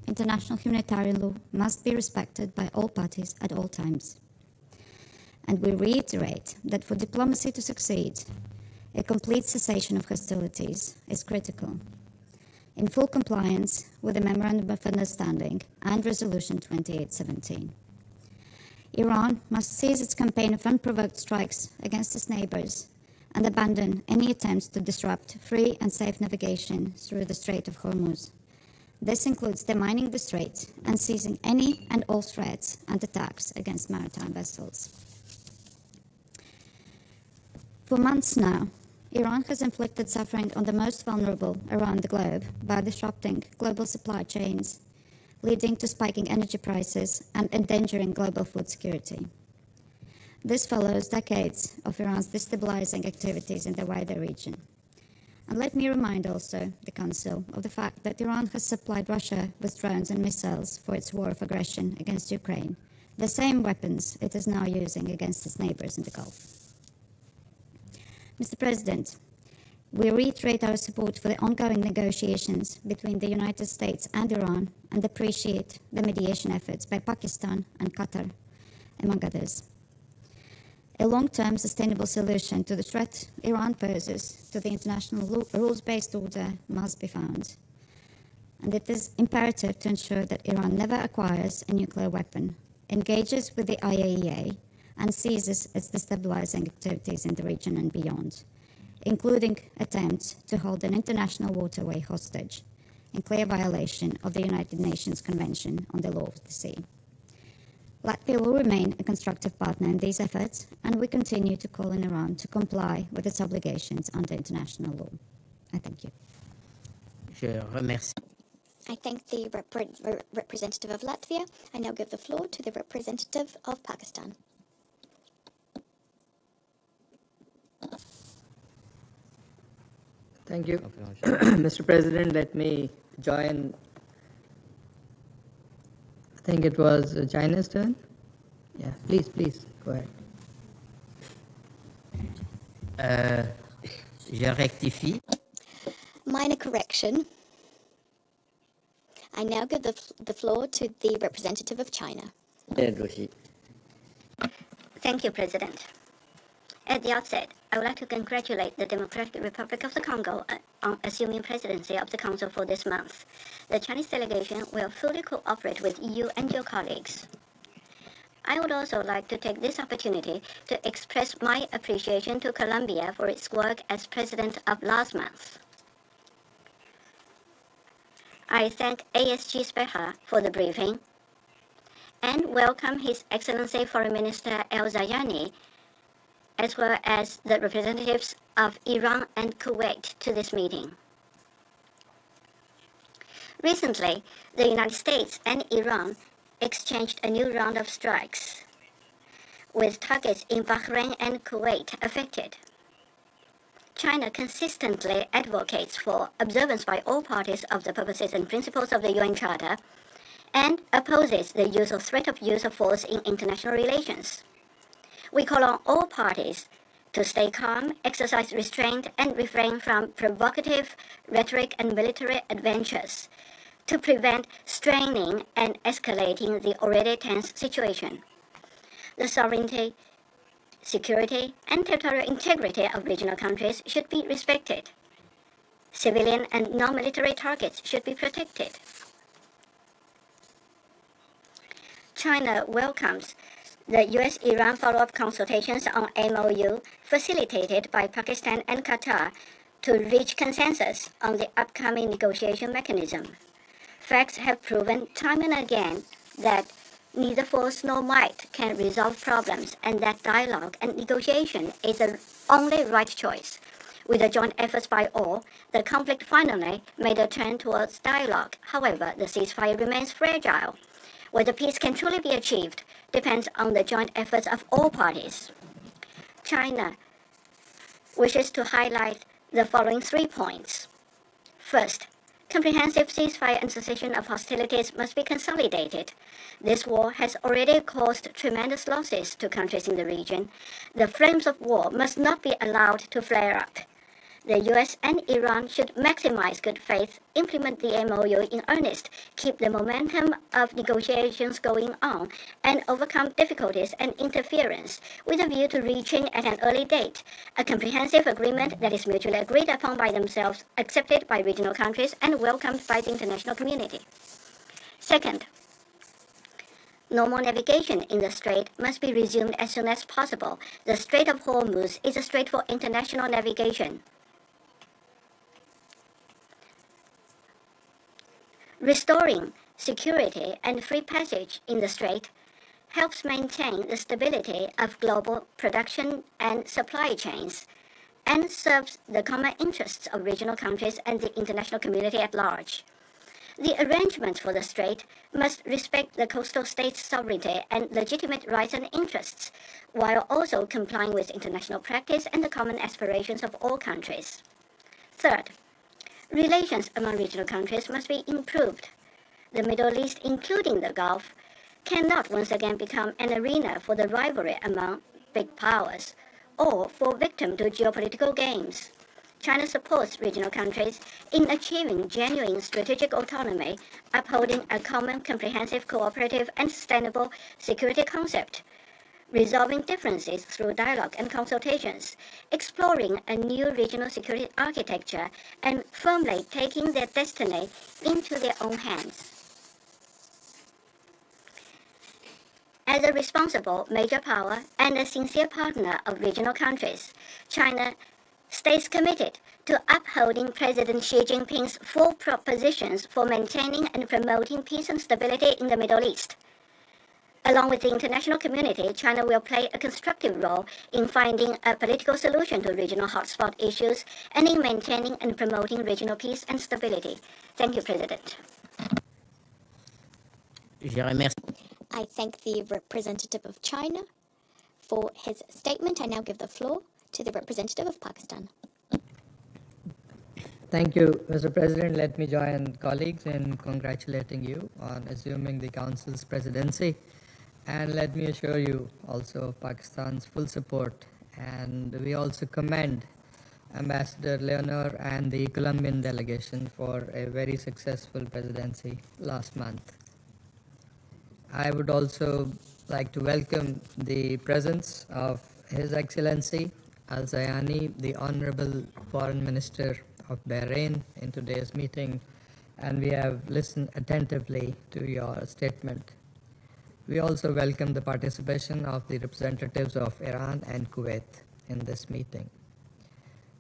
international humanitarian law, must be respected by all parties at all times. And we reiterate that for diplomacy to succeed, a complete cessation of hostilities is critical, in full compliance with the Memorandum of Understanding and Resolution 2817. Iran must cease its campaign of unprovoked strikes against its neighbors and abandon any attempts to disrupt free and safe navigation through the Strait of Hormuz. This includes demining the strait and seizing any and all threats and attacks against maritime vessels. For months now, Iran has inflicted suffering on the most vulnerable around the globe by disrupting global supply chains, leading to spiking energy prices and endangering global food security. This follows decades of Iran's destabilizing activities in the wider region. And let me remind also the Council of the fact that Iran has supplied Russia with drones and missiles for its war of aggression against Ukraine, the same weapons it is now using against its neighbors in the Gulf. Mr. President, we reiterate our support for the ongoing negotiations between the United States and Iran and appreciate the mediation efforts by Pakistan and Qatar, among others. A long-term sustainable solution to the threat Iran poses to the international rules-based order must be found. And it is imperative to ensure that Iran never acquires a nuclear weapon, engages with the IAEA, and ceases its destabilizing activities in the region and beyond, including attempts to hold an international waterway hostage, in clear violation of the United Nations Convention on the Law of the Sea. Latvia will remain a constructive partner in these efforts, and we continue to call on Iran to comply with its obligations under international law. I thank you. I thank the representative of Latvia. I now give the floor to the representative of Pakistan. Thank you. Mr. President, let me join. I think it was China's turn. Yeah, please, go ahead. Je rectifie. Minor correction. I now give the floor to the representative of China. Thank you, President. At the outset, I would like to congratulate the Democratic Republic of the Congo on assuming presidency of the Council for this month. The Chinese delegation will fully cooperate with you and your colleagues. I would also like to take this opportunity to express my appreciation to Colombia for its work as president of last month. I thank ASG Speha for the briefing and welcome His Excellency Foreign Minister al-Zayani, as well as the representatives of Iran and Kuwait to this meeting. Recently, the United States and Iran exchanged a new round of strikes, with targets in Bahrain and Kuwait affected. China consistently advocates for observance by all parties of the purposes and principles of the UN Charter and opposes the use of threat of use of force in international relations. We call on all parties to stay calm, exercise restraint, and refrain from provocative rhetoric and military adventures to prevent straining and escalating the already tense situation. The sovereignty, security, and territorial integrity of regional countries should be respected. Civilian and non-military targets should be protected. China welcomes the U.S.-Iran follow-up consultations on MOU facilitated by Pakistan and Qatar to reach consensus on the upcoming negotiation mechanism. Facts have proven time and again that neither force nor might can resolve problems, and that dialogue and negotiation is the only right choice. With the joint efforts by all, the conflict finally made a turn towards dialogue. However, the ceasefire remains fragile. Whether peace can truly be achieved depends on the joint efforts of all parties. China wishes to highlight the following 3 points. First, comprehensive ceasefire and cessation of hostilities must be consolidated. This war has already caused tremendous losses to countries in the region. The flames of war must not be allowed to flare up. The US and Iran should maximize good faith, implement the MOU in earnest, keep the momentum of negotiations going on, and overcome difficulties and interference with a view to reaching at an early date a comprehensive agreement that is mutually agreed upon by themselves, accepted by regional countries, and welcomed by the international community. Second, normal navigation in the strait must be resumed as soon as possible. The Strait of Hormuz is a strait for international navigation. Restoring security and free passage in the strait helps maintain the stability of global production and supply chains and serves the common interests of regional countries and the international community at large. The arrangements for the strait must respect the coastal state's sovereignty and legitimate rights and interests, while also complying with international practice and the common aspirations of all countries. Third, relations among regional countries must be improved. The Middle East, including the Gulf, cannot once again become an arena for the rivalry among big powers or fall victim to geopolitical games. China supports regional countries in achieving genuine strategic autonomy, upholding a common, comprehensive, cooperative, and sustainable security concept, resolving differences through dialogue and consultations, exploring a new regional security architecture, and firmly taking their destiny into their own hands. As a responsible major power and a sincere partner of regional countries, China stays committed to upholding President Xi Jinping's 4 propositions for maintaining and promoting peace and stability in the Middle East. Along with the international community, China will play a constructive role in finding a political solution to regional hotspot issues and in maintaining and promoting regional peace and stability. Thank you, President. I thank the representative of China for his statement. I now give the floor to the representative of Pakistan. Thank you, Mr. President. Let me join colleagues in congratulating you on assuming the Council's presidency. And let me assure you also of Pakistan's full support. And we also commend Ambassador Leonor and the Colombian delegation for a very successful presidency last month. I would also like to welcome the presence of His Excellency al-Zayani, the Honorable Foreign Minister of Bahrain, in today's meeting, and we have listened attentively to your statement. We also welcome the participation of the representatives of Iran and Kuwait in this meeting.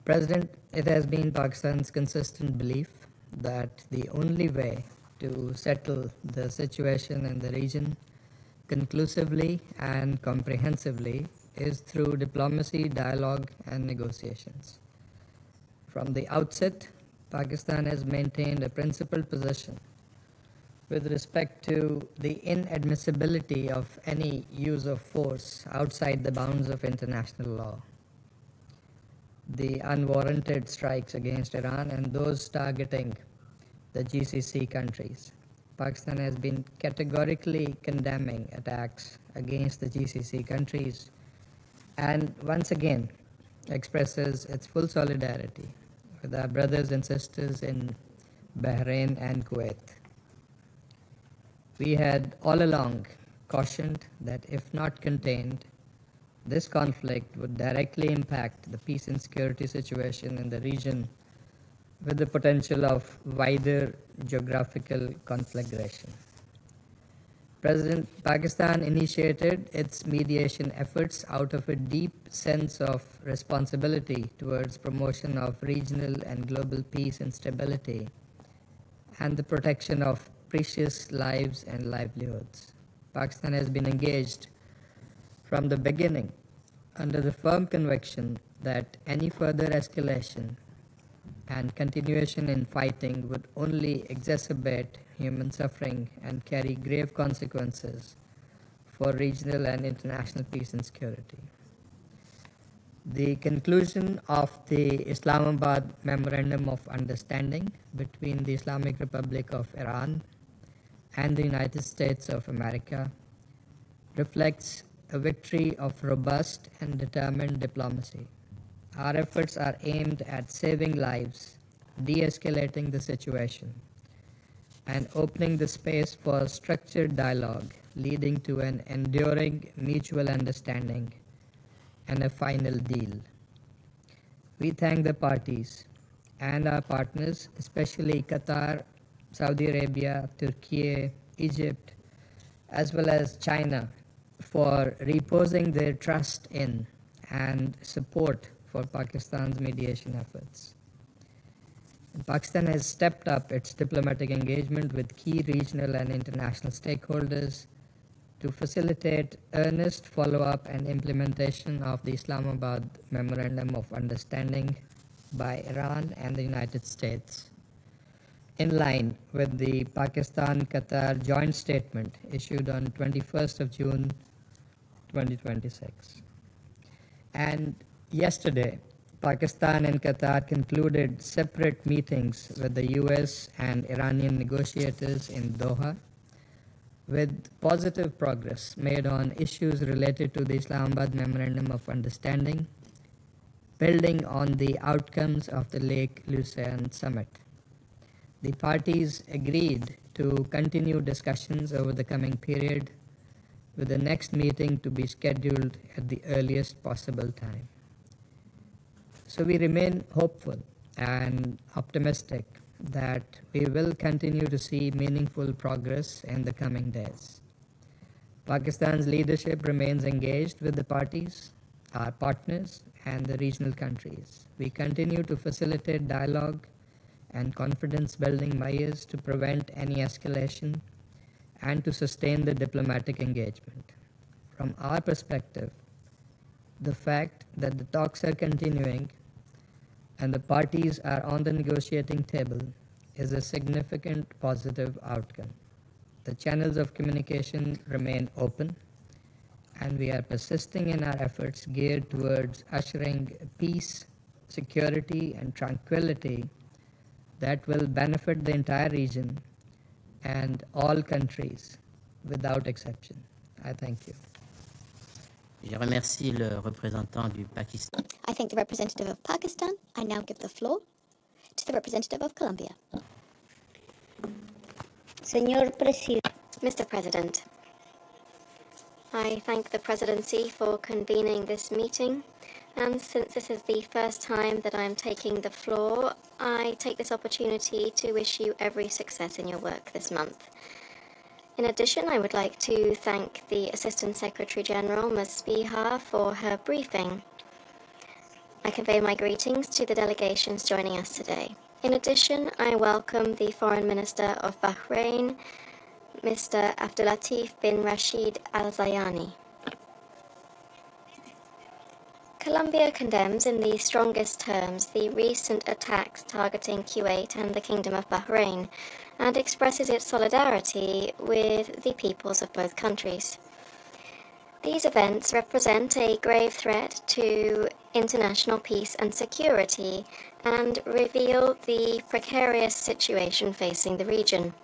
President, it has been Pakistan's consistent belief that the only way to settle the situation in the region conclusively and comprehensively is through diplomacy, dialogue, and negotiations. From the outset, Pakistan has maintained a principled position with respect to the inadmissibility of any use of force outside the bounds of international law. The unwarranted strikes against Iran and those targeting the GCC countries. Pakistan has been categorically condemning attacks against the GCC countries and once again expresses its full solidarity with our brothers and sisters in Bahrain and Kuwait. We had all along cautioned that if not contained, this conflict would directly impact the peace and security situation in the region with the potential of wider geographical conflagration. President Pakistan initiated its mediation efforts out of a deep sense of responsibility towards promotion of regional and global peace and stability and the protection of precious lives and livelihoods. Pakistan has been engaged from the beginning under the firm conviction that any further escalation and continuation in fighting would only exacerbate human suffering and carry grave consequences for regional and international peace and security. The conclusion of the Islamabad Memorandum of Understanding between the Islamic Republic of Iran and the United States of America reflects a victory of robust and determined diplomacy. Our efforts are aimed at saving lives, de-escalating the situation, and opening the space for structured dialogue leading to an enduring mutual understanding and a final deal. We thank the parties and our partners, especially Qatar, Saudi Arabia, Turkey, Egypt, as well as China, for reposing their trust in and support for Pakistan's mediation efforts. Pakistan has stepped up its diplomatic engagement with key regional and international stakeholders to facilitate earnest follow-up and implementation of the Islamabad Memorandum of Understanding by Iran and the United States, in line with the Pakistan-Qatar joint statement issued on 21st of June 2026. And yesterday, Pakistan and Qatar concluded separate meetings with the US and Iranian negotiators in Doha, with positive progress made on issues related to the Islamabad Memorandum of Understanding, building on the outcomes of the Lake Lucerne Summit. The parties agreed to continue discussions over the coming period, with the next meeting to be scheduled at the earliest possible time. So we remain hopeful and optimistic that we will continue to see meaningful progress in the coming days. Pakistan's leadership remains engaged with the parties, our partners, and the regional countries. We continue to facilitate dialogue and confidence-building measures to prevent any escalation and to sustain the diplomatic engagement. From our perspective, the fact that the talks are continuing and the parties are on the negotiating table is a significant positive outcome. The channels of communication remain open, and we are persisting in our efforts geared towards ushering peace, security, and tranquility that will benefit the entire region and all countries without exception. I thank you. Je remercie le représentant du Pakistan. I thank the representative of Pakistan. I now give the floor to the representative of Colombia. Señor Presidente, Mr. President, I thank the presidency for convening this meeting, and since this is the first time that I am taking the floor, I take this opportunity to wish you every success in your work this month. In addition, I would like to thank the Assistant Secretary General, Ms. Spiha, for her briefing. I convey my greetings to the delegations joining us today. In addition, I welcome the Foreign Minister of Bahrain, Mr. Abdullatif bin Rashid al-Zayani. Colombia condemns in the strongest terms the recent attacks targeting Kuwait and the Kingdom of Bahrain, and expresses its solidarity with the peoples of both countries. These events represent a grave threat to international peace and security and reveal the precarious situation facing the region.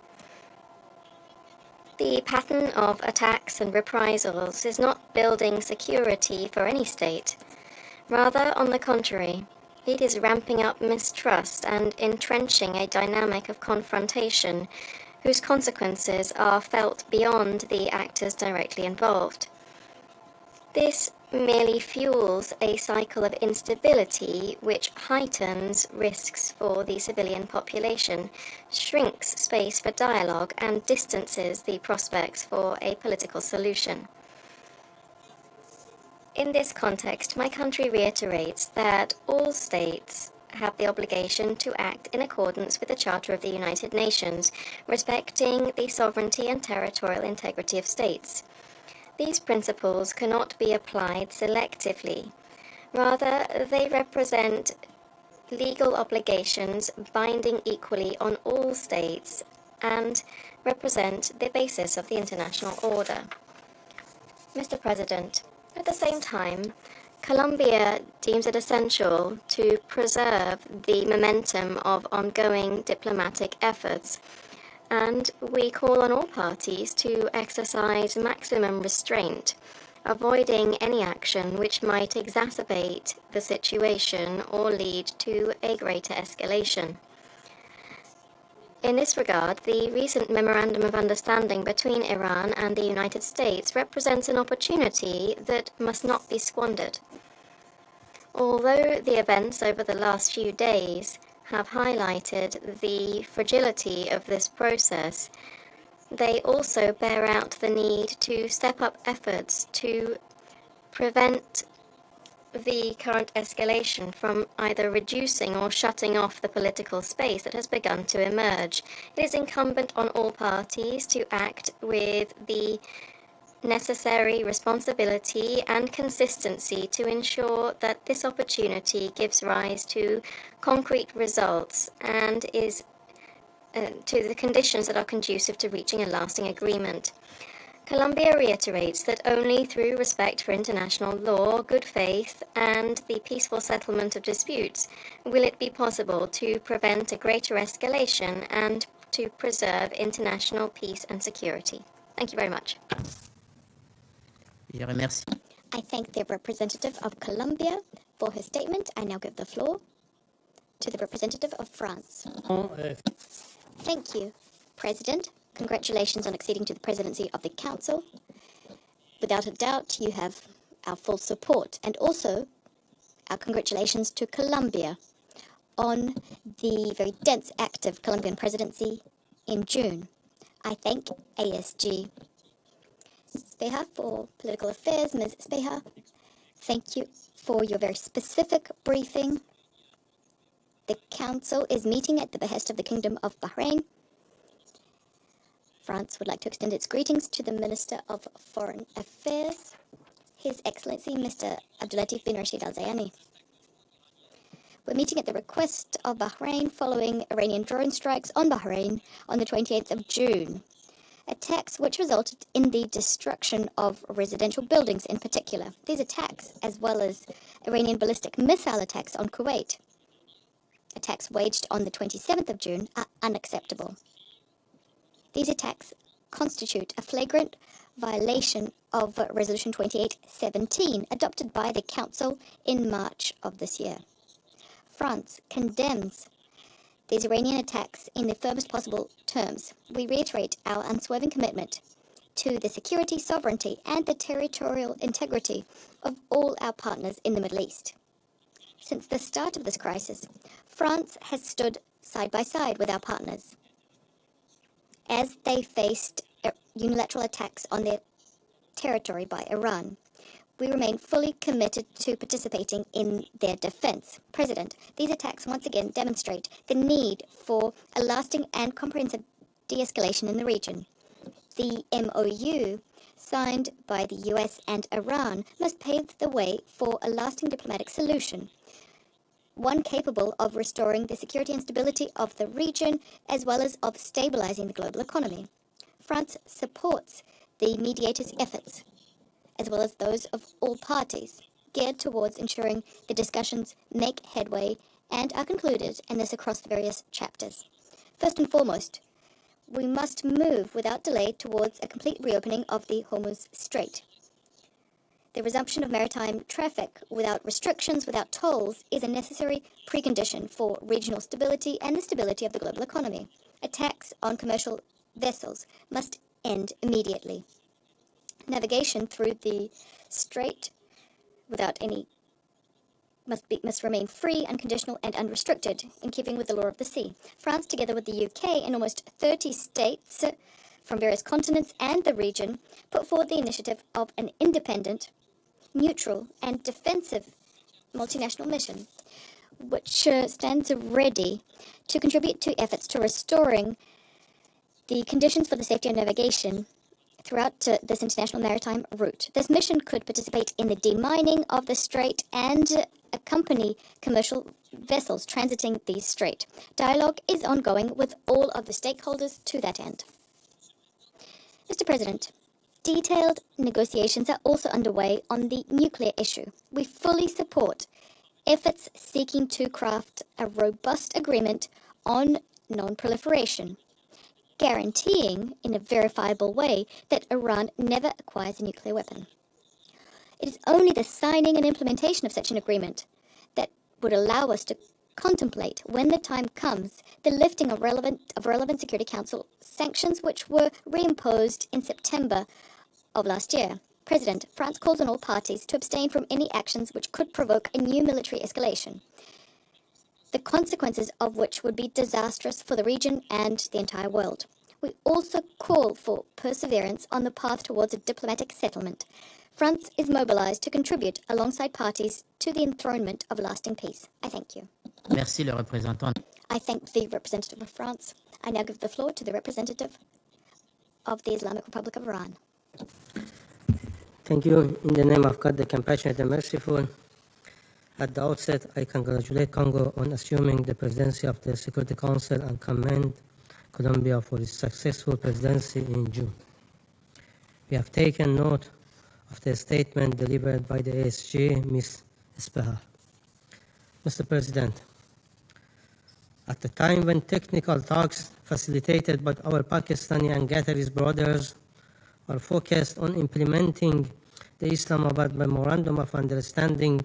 The pattern of attacks and reprisals is not building security for any state. Rather, on the contrary, it is ramping up mistrust and entrenching a dynamic of confrontation whose consequences are felt beyond the actors directly involved. This merely fuels a cycle of instability which heightens risks for the civilian population, shrinks space for dialogue, and distances the prospects for a political solution. In this context, my country reiterates that all states have the obligation to act in accordance with the Charter of the United Nations, respecting the sovereignty and territorial integrity of states. These principles cannot be applied selectively. Rather, they represent legal obligations binding equally on all states and represent the basis of the international order. Mr. President, at the same time, Colombia deems it essential to preserve the momentum of ongoing diplomatic efforts, and we call on all parties to exercise maximum restraint, avoiding any action which might exacerbate the situation or lead to a greater escalation. In this regard, the recent Memorandum of Understanding between Iran and the United States represents an opportunity that must not be squandered. Although the events over the last few days have highlighted the fragility of this process, they also bear out the need to step up efforts to prevent the current escalation from either reducing or shutting off the political space that has begun to emerge. It is incumbent on all parties to act with the necessary responsibility and consistency to ensure that this opportunity gives rise to concrete results and is to the conditions that are conducive to reaching a lasting agreement. Colombia reiterates that only through respect for international law, good faith, and the peaceful settlement of disputes will it be possible to prevent a greater escalation and to preserve international peace and security. Thank you very much. I thank the representative of Colombia for her statement. I now give the floor to the representative of France. Thank you, President. Congratulations on acceding to the presidency of the Council. Without a doubt, you have our full support, and also our congratulations to Colombia on the very dense, active Colombian presidency in June. I thank ASG Speha for political affairs. Ms. Speha, thank you for your very specific briefing. The Council is meeting at the behest of the Kingdom of Bahrain. France would like to extend its greetings to the Minister of Foreign Affairs, His Excellency Mr. Abdullatif bin Rashid al-Zayani. We're meeting at the request of Bahrain following Iranian drone strikes on Bahrain on the 28th of June, attacks which resulted in the destruction of residential buildings in particular. These attacks, as well as Iranian ballistic missile attacks on Kuwait, attacks waged on the 27th of June, are unacceptable. These attacks constitute a flagrant violation of Resolution 2817, adopted by the Council in March of this year. France condemns these Iranian attacks in the firmest possible terms. We reiterate our unswerving commitment to the security, sovereignty, and the territorial integrity of all our partners in the Middle East. Since the start of this crisis, France has stood side by side with our partners as they faced unilateral attacks on their territory by Iran. We remain fully committed to participating in their defense. President, these attacks once again demonstrate the need for a lasting and comprehensive de-escalation in the region. The MOU, signed by the US and Iran, must pave the way for a lasting diplomatic solution, one capable of restoring the security and stability of the region, as well as of stabilizing the global economy. France supports the mediators' efforts, as well as those of all parties, geared towards ensuring the discussions make headway and are concluded, and this across the various chapters. First and foremost, we must move without delay towards a complete reopening of the Hormuz Strait. The resumption of maritime traffic without restrictions, without tolls, is a necessary precondition for regional stability and the stability of the global economy. Attacks on commercial vessels must end immediately. Navigation through the strait without any must remain free, unconditional, and unrestricted, in keeping with the law of the sea. France, together with the UK and almost 30 states from various continents and the region, put forward the initiative of an independent, neutral, and defensive multinational mission, which stands ready to contribute to efforts to restoring the conditions for the safety of navigation throughout this international maritime route. This mission could participate in the demining of the strait and accompany commercial vessels transiting the strait. Dialogue is ongoing with all of the stakeholders to that end. Mr. President, Detailed negotiations are also underway on the nuclear issue. We fully support efforts seeking to craft a robust agreement on non-proliferation, guaranteeing in a verifiable way that Iran never acquires a nuclear weapon. It is only the signing and implementation of such an agreement that would allow us to contemplate, when the time comes, the lifting of relevant Security Council sanctions which were reimposed in September of last year. President, France calls on all parties to abstain from any actions which could provoke a new military escalation, the consequences of which would be disastrous for the region and the entire world. We also call for perseverance on the path towards a diplomatic settlement. France is mobilized to contribute alongside parties to the enthronement of lasting peace. I thank you. Merci, le représentant. I thank the representative of France. I now give the floor to the representative of the Islamic Republic of Iran. Thank you. In the name of God, the compassionate and merciful, at the outset, I congratulate Congo on assuming the presidency of the Security Council and commend Colombia for its successful presidency in June. We have taken note of the statement delivered by the ASG, Ms. Espeha. Mr. President, at the time when technical talks facilitated by our Pakistani and Qatari brothers are focused on implementing the Islamabad Memorandum of Understanding,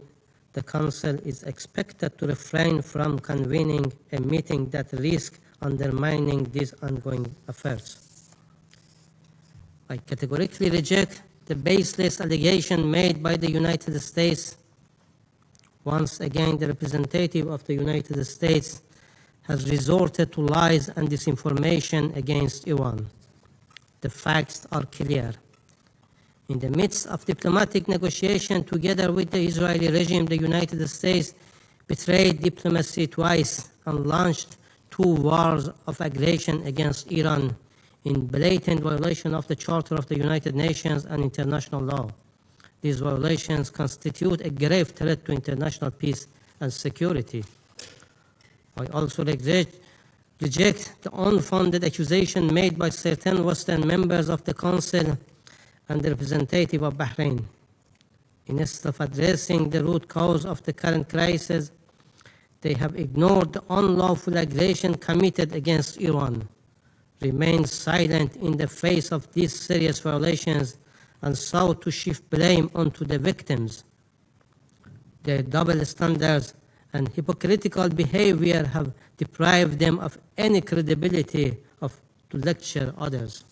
the Council is expected to refrain from convening a meeting that risks undermining these ongoing affairs. I categorically reject the baseless allegation made by the United States. Once again, the representative of the United States has resorted to lies and disinformation against Iran. The facts are clear. In the midst of diplomatic negotiation together with the Israeli regime, the United States betrayed diplomacy twice and launched 2 wars of aggression against Iran in blatant violation of the Charter of the United Nations and international law. These violations constitute a grave threat to international peace and security. I also reject the unfounded accusation made by certain Western members of the Council and the representative of Bahrain. Instead of addressing the root cause of the current crisis, they have ignored the unlawful aggression committed against Iran, remained silent in the face of these serious violations, and sought to shift blame onto the victims. Their double standards and hypocritical behavior have deprived them of any credibility to lecture others.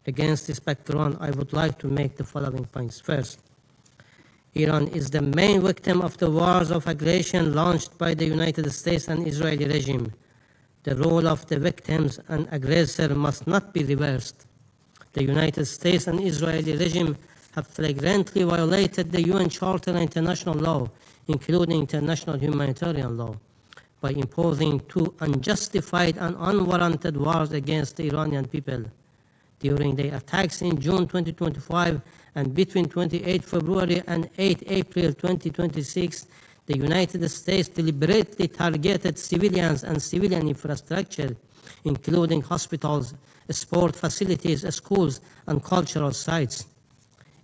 Against this background, I would like to make the following points. First, Iran is the main victim of the wars of aggression launched by the United States and Israeli regime. The role of the victims and aggressor must not be reversed. The United States and Israeli regime have flagrantly violated the UN Charter and international law, including international humanitarian law, by imposing 2 unjustified and unwarranted wars against the Iranian people. During the attacks in June 2025 and between 28 February and 8 April 2026, the United States deliberately targeted civilians and civilian infrastructure, including hospitals, sport facilities, schools, and cultural sites.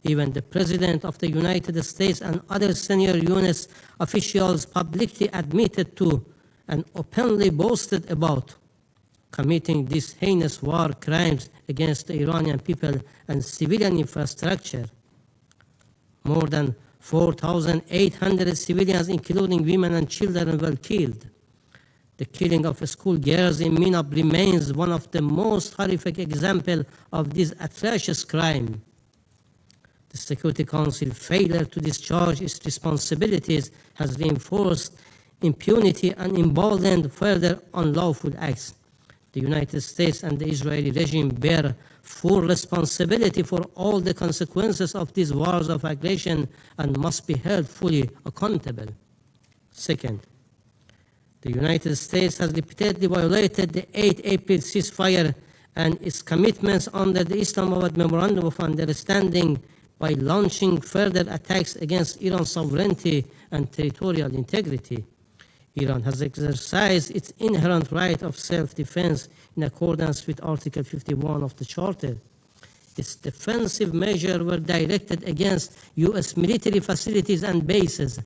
Even the President of the United States and other senior U.S. officials publicly admitted to and openly boasted about committing these heinous war crimes against the Iranian people and civilian infrastructure. More than 4,800 civilians, including women and children, were killed. The killing of schoolgirls in Minab remains one of the most horrific examples of this atrocious crime. The Security Council failure to discharge its responsibilities has reinforced impunity and emboldened further unlawful acts. The United States and the Israeli regime bear full responsibility for all the consequences of these wars of aggression and must be held fully accountable. Second, the United States has repeatedly violated the 8 April ceasefire and its commitments under the Islamabad Memorandum of Understanding by launching further attacks against Iran's sovereignty and territorial integrity. Iran has exercised its inherent right of self-defense in accordance with Article 51 of the Charter. Its defensive measures were directed against U.S. military facilities and bases,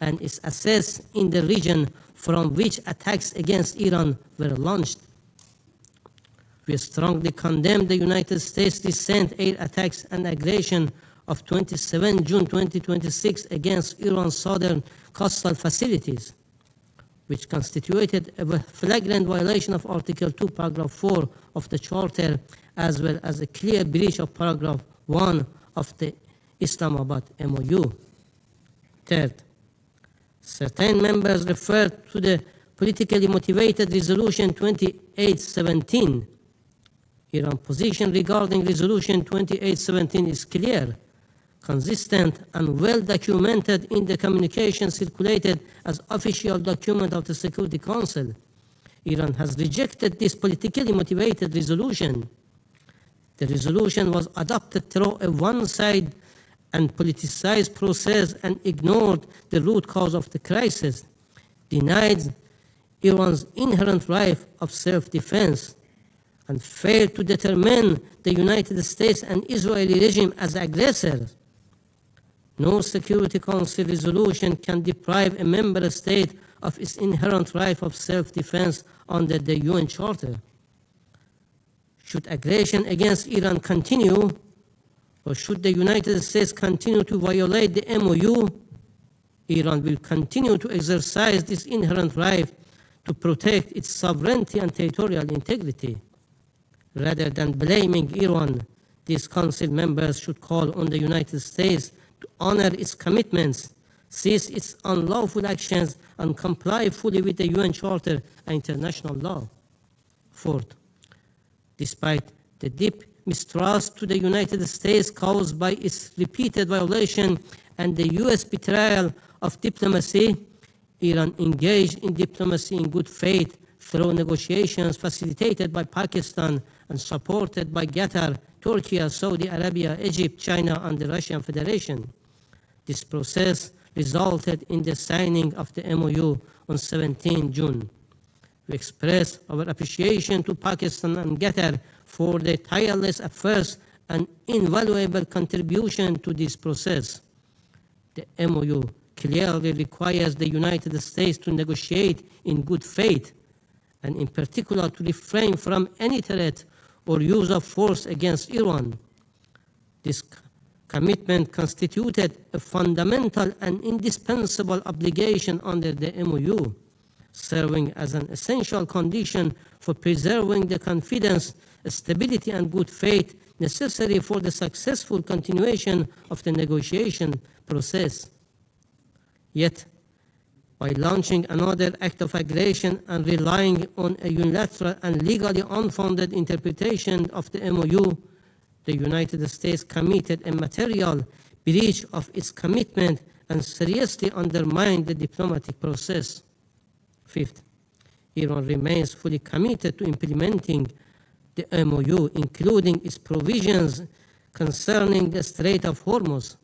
and is assessed in the region from which attacks against Iran were launched. We strongly condemn the United States' recent air attacks and aggression of 27 June 2026 against Iran's southern coastal facilities, which constituted a flagrant violation of Article 2, Paragraph 4 of the Charter, as well as a clear breach of Paragraph 1 of the Islamabad MOU. Third, certain members referred to the politically motivated Resolution 2817. Iran's position regarding Resolution 2817 is clear, consistent, and well documented in the communication circulated as official document of the Security Council. Iran has rejected this politically motivated resolution. The resolution was adopted through a one-sided and politicized process and ignored the root cause of the crisis, denied Iran's inherent right of self-defense, and failed to determine the United States and Israeli regime as aggressors. No Security Council resolution can deprive a member state of its inherent right of self-defense under the UN Charter. Should aggression against Iran continue, or should the United States continue to violate the MOU, Iran will continue to exercise this inherent right to protect its sovereignty and territorial integrity. Rather than blaming Iran, these Council members should call on the United States to honor its commitments, cease its unlawful actions, and comply fully with the UN Charter and international law. Fourth, despite the deep mistrust to the United States caused by its repeated violation and the US betrayal of diplomacy, Iran engaged in diplomacy in good faith through negotiations facilitated by Pakistan and supported by Qatar, Turkey, Saudi Arabia, Egypt, China, and the Russian Federation. This process resulted in the signing of the MOU on 17 June. We express our appreciation to Pakistan and Qatar for their tireless efforts and invaluable contribution to this process. The MOU clearly requires the United States to negotiate in good faith, and in particular to refrain from any threat or use of force against Iran. This commitment constituted a fundamental and indispensable obligation under the MOU, serving as an essential condition for preserving the confidence, stability, and good faith necessary for the successful continuation of the negotiation process. Yet, by launching another act of aggression and relying on a unilateral and legally unfounded interpretation of the MOU, the United States committed a material breach of its commitment and seriously undermined the diplomatic process. Fifth, Iran remains fully committed to implementing the MOU, including its provisions concerning the Strait of Hormuz,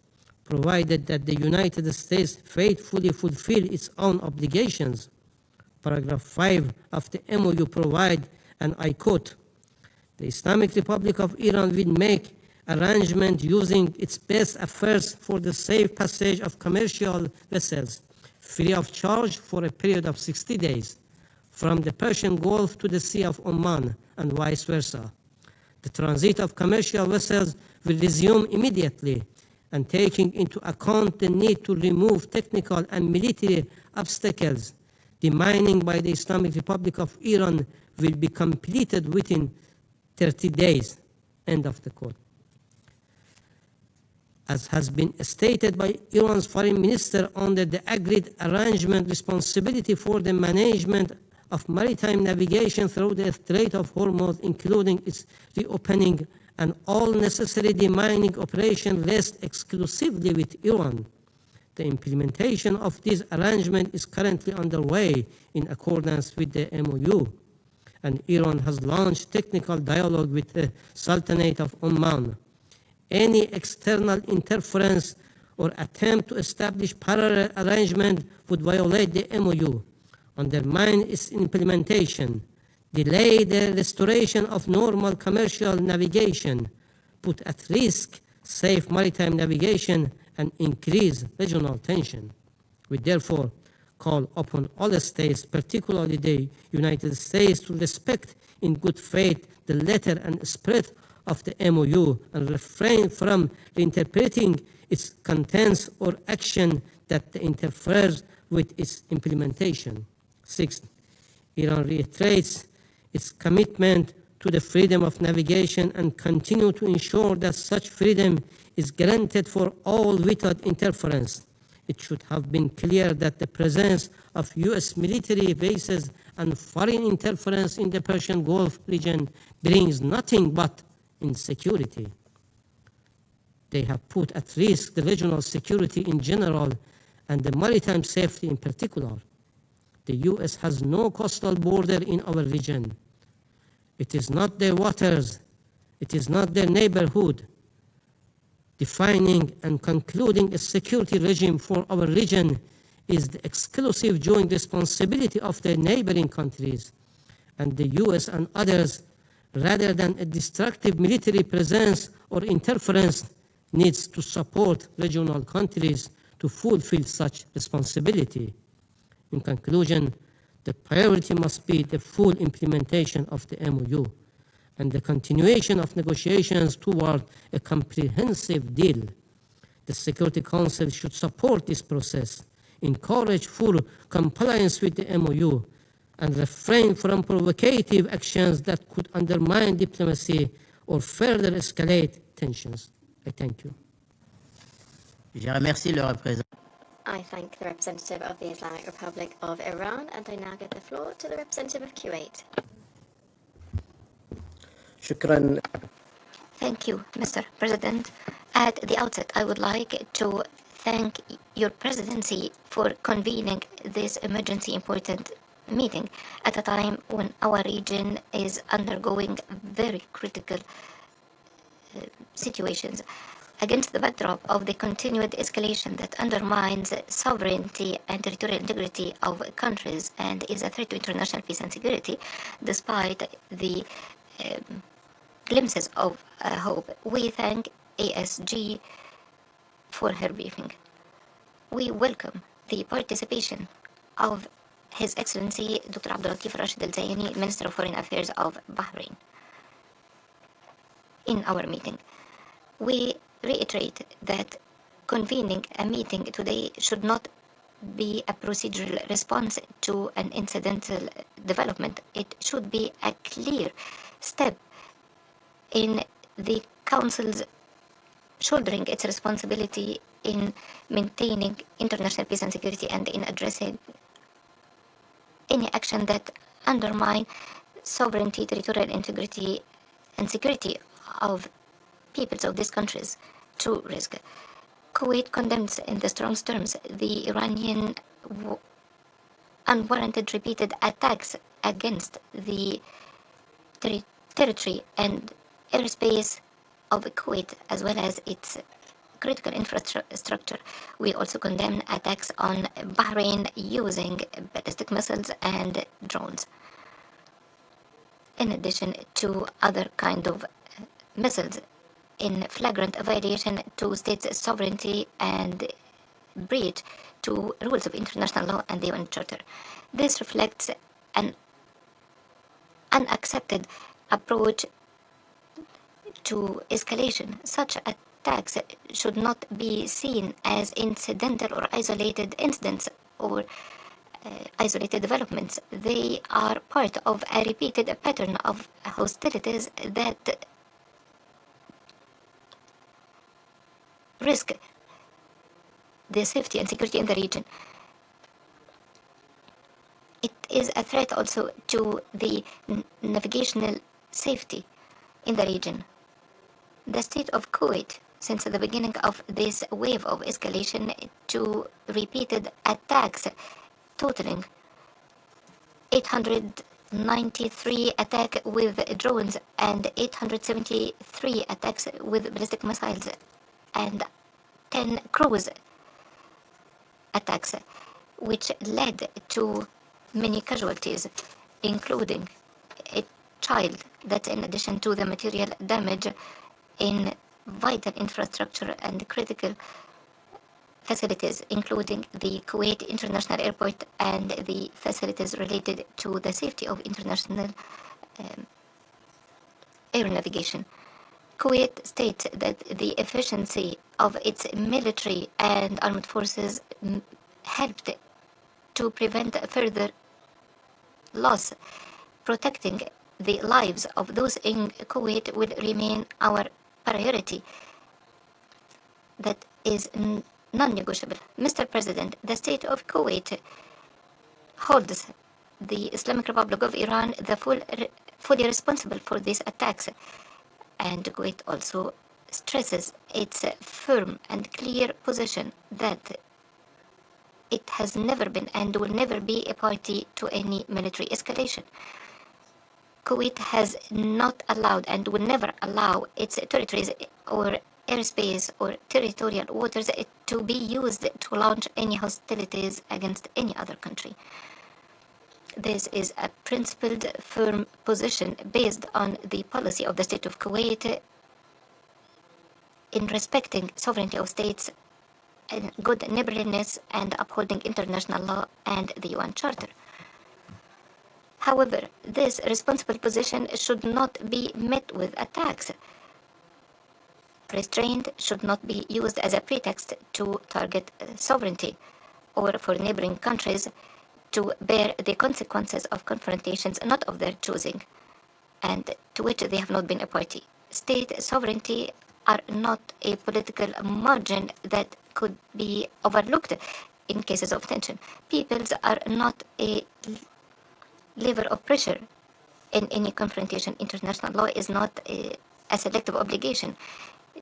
provided that the United States faithfully fulfill its own obligations. Paragraph 5 of the MOU provides, and I quote, "The Islamic Republic of Iran will make arrangements using its best efforts for the safe passage of commercial vessels, free of charge for a period of 60 days, from the Persian Gulf to the Sea of Oman, and vice versa. The transit of commercial vessels will resume immediately, and taking into account the need to remove technical and military obstacles, the mining by the Islamic Republic of Iran will be completed within 30 days, end of the quote. As has been stated by Iran's foreign minister, under the agreed arrangement, responsibility for the management of maritime navigation through the Strait of Hormuz, including its reopening and all necessary demining operations, rests exclusively with Iran. The implementation of this arrangement is currently underway in accordance with the MOU, and Iran has launched technical dialogue with the Sultanate of Oman. Any external interference or attempt to establish parallel arrangement would violate the MOU, undermine its implementation, delay the restoration of normal commercial navigation, put at risk safe maritime navigation and increase regional tension. We therefore call upon all the states, particularly the United States, to respect in good faith the letter and spirit of the MOU and refrain from reinterpreting its contents or action that interferes with its implementation. Sixth, Iran reiterates its commitment to the freedom of navigation and continue to ensure that such freedom is granted for all without interference. It should have been clear that the presence of US military bases and foreign interference in the Persian Gulf region brings nothing but insecurity. They have put at risk the regional security in general and the maritime safety in particular. The US has no coastal border in our region. It is not their waters, it is not their neighborhood. Defining and concluding a security regime for our region is the exclusive joint responsibility of the neighboring countries, and the US and others, rather than a destructive military presence or interference, needs to support regional countries to fulfill such responsibility. In conclusion, the priority must be the full implementation of the MOU and the continuation of negotiations toward a comprehensive deal. The Security Council should support this process, encourage full compliance with the MOU, and refrain from provocative actions that could undermine diplomacy or further escalate tensions. I thank you. Je remercie le représentant. I thank the representative of the Islamic Republic of Iran, and I now give the floor to the representative of Kuwait. Shukran. Thank you, Mr. President. At the outset, I would like to thank your presidency for convening this emergency important meeting at a time when our region is undergoing very critical situations. Against the backdrop of the continued escalation that undermines sovereignty and territorial integrity of countries and is a threat to international peace and security, despite the glimpses of hope, we thank ASG for her briefing. We welcome the participation of His Excellency Dr. Abdullatif Rashid al-Zayani, Minister of Foreign Affairs of Bahrain, in our meeting. We reiterate that convening a meeting today should not be a procedural response to an incidental development. It should be a clear step in the Council's shouldering its responsibility in maintaining international peace and security and in addressing any action that undermine sovereignty, territorial integrity, and security of peoples of these countries to risk. Kuwait condemns in the strongest terms the Iranian unwarranted repeated attacks against the territory and airspace of Kuwait, as well as its critical infrastructure. We also condemn attacks on Bahrain using ballistic missiles and drones, in addition to other kind of missiles, in flagrant violation to states' sovereignty and breach to rules of international law and the UN Charter. This reflects an unaccepted approach to escalation. Such attacks should not be seen as incidental or isolated incidents or isolated developments. They are part of a repeated pattern of hostilities that risk the safety and security in the region. It is a threat also to the navigational safety in the region. The state of Kuwait, since the beginning of this wave of escalation to repeated attacks, totaling 893 attacks with drones and 873 attacks with ballistic missiles and 10 cruise attacks, which led to many casualties, including a child, that in addition to the material damage in vital infrastructure and critical facilities, including the Kuwait International Airport and the facilities related to the safety of international air navigation. Kuwait states that the efficiency of its military and armed forces helped to prevent further loss. Protecting the lives of those in Kuwait will remain our priority. That is non-negotiable. Mr. President, the state of Kuwait holds the Islamic Republic of Iran fully responsible for these attacks, and Kuwait also stresses its firm and clear position that it has never been and will never be a party to any military escalation. Kuwait has not allowed and will never allow its territories or airspace or territorial waters to be used to launch any hostilities against any other country. This is a principled, firm position based on the policy of the state of Kuwait in respecting sovereignty of states, and good neighborliness, and upholding international law and the UN Charter. However, this responsible position should not be met with attacks. Restraint should not be used as a pretext to target sovereignty or for neighboring countries to bear the consequences of confrontations not of their choosing and to which they have not been a party. State sovereignty are not a political margin that could be overlooked in cases of tension. Peoples are not a lever of pressure in any confrontation. International law is not a selective obligation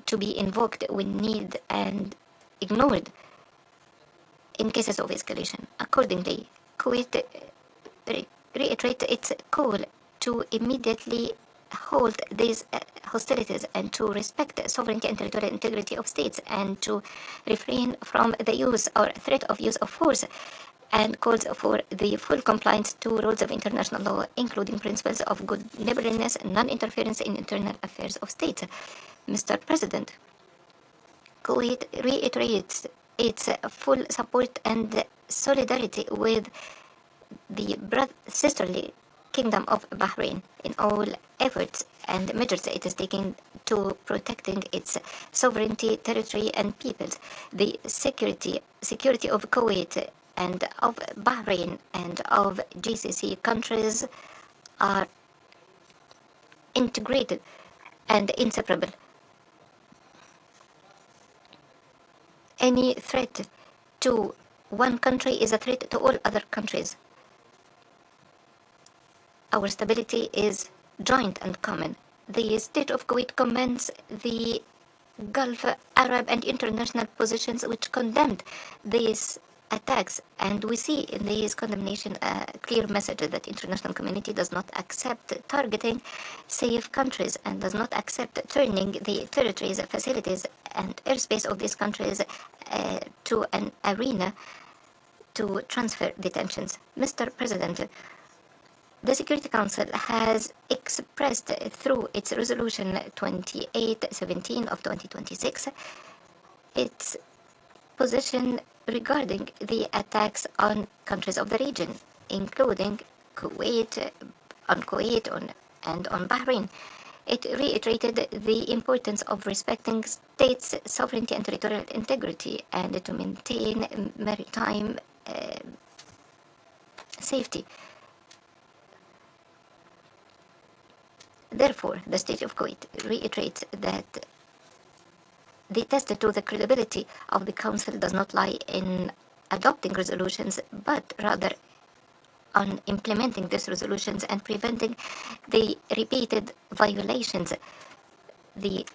to be invoked when need and ignored in cases of escalation. Accordingly, Kuwait reiterates its call to immediately halt these hostilities and to respect sovereignty and territorial integrity of states and to refrain from the use or threat of use of force, and calls for the full compliance to rules of international law, including principles of good neighborliness and non-interference in internal affairs of states. Mr. President, Kuwait reiterates its full support and solidarity with the sisterly Kingdom of Bahrain in all efforts and measures it is taking to protecting its sovereignty, territory, and peoples. The security of Kuwait and of Bahrain and of GCC countries are integrated and inseparable. Any threat to one country is a threat to all other countries. Our stability is joint and common. The state of Kuwait commends the Gulf, Arab, and international positions which condemned these attacks, and we see in this condemnation a clear message that the international community does not accept targeting safe countries and does not accept turning the territories, facilities, and airspace of these countries to an arena to transfer detentions. Mr. President, the Security Council has expressed through its resolution 2817 of 2026 its position regarding the attacks on countries of the region, including Kuwait, and on Bahrain. It reiterated the importance of respecting states' sovereignty and territorial integrity and to maintain maritime safety. Therefore, the state of Kuwait reiterates that the test to the credibility of the Council does not lie in adopting resolutions, but rather on implementing these resolutions and preventing the repeated violations. The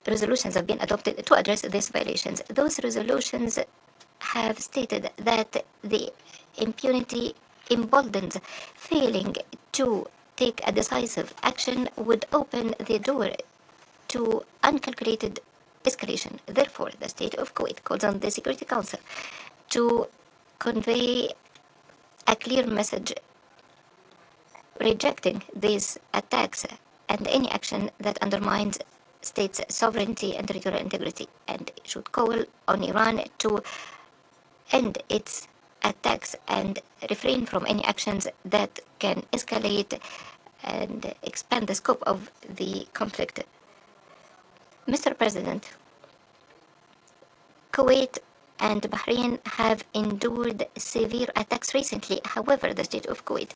resolutions have been adopted to address these violations. Those resolutions have stated that the impunity emboldens failing to take a decisive action would open the door to uncalculated escalation. Therefore, the state of Kuwait calls on the Security Council to convey a clear message rejecting these attacks and any action that undermines states' sovereignty and territorial integrity, and should call on Iran to end its attacks and refrain from any actions that can escalate and expand the scope of the conflict. Mr. President, Kuwait and Bahrain have endured severe attacks recently. However, the state of Kuwait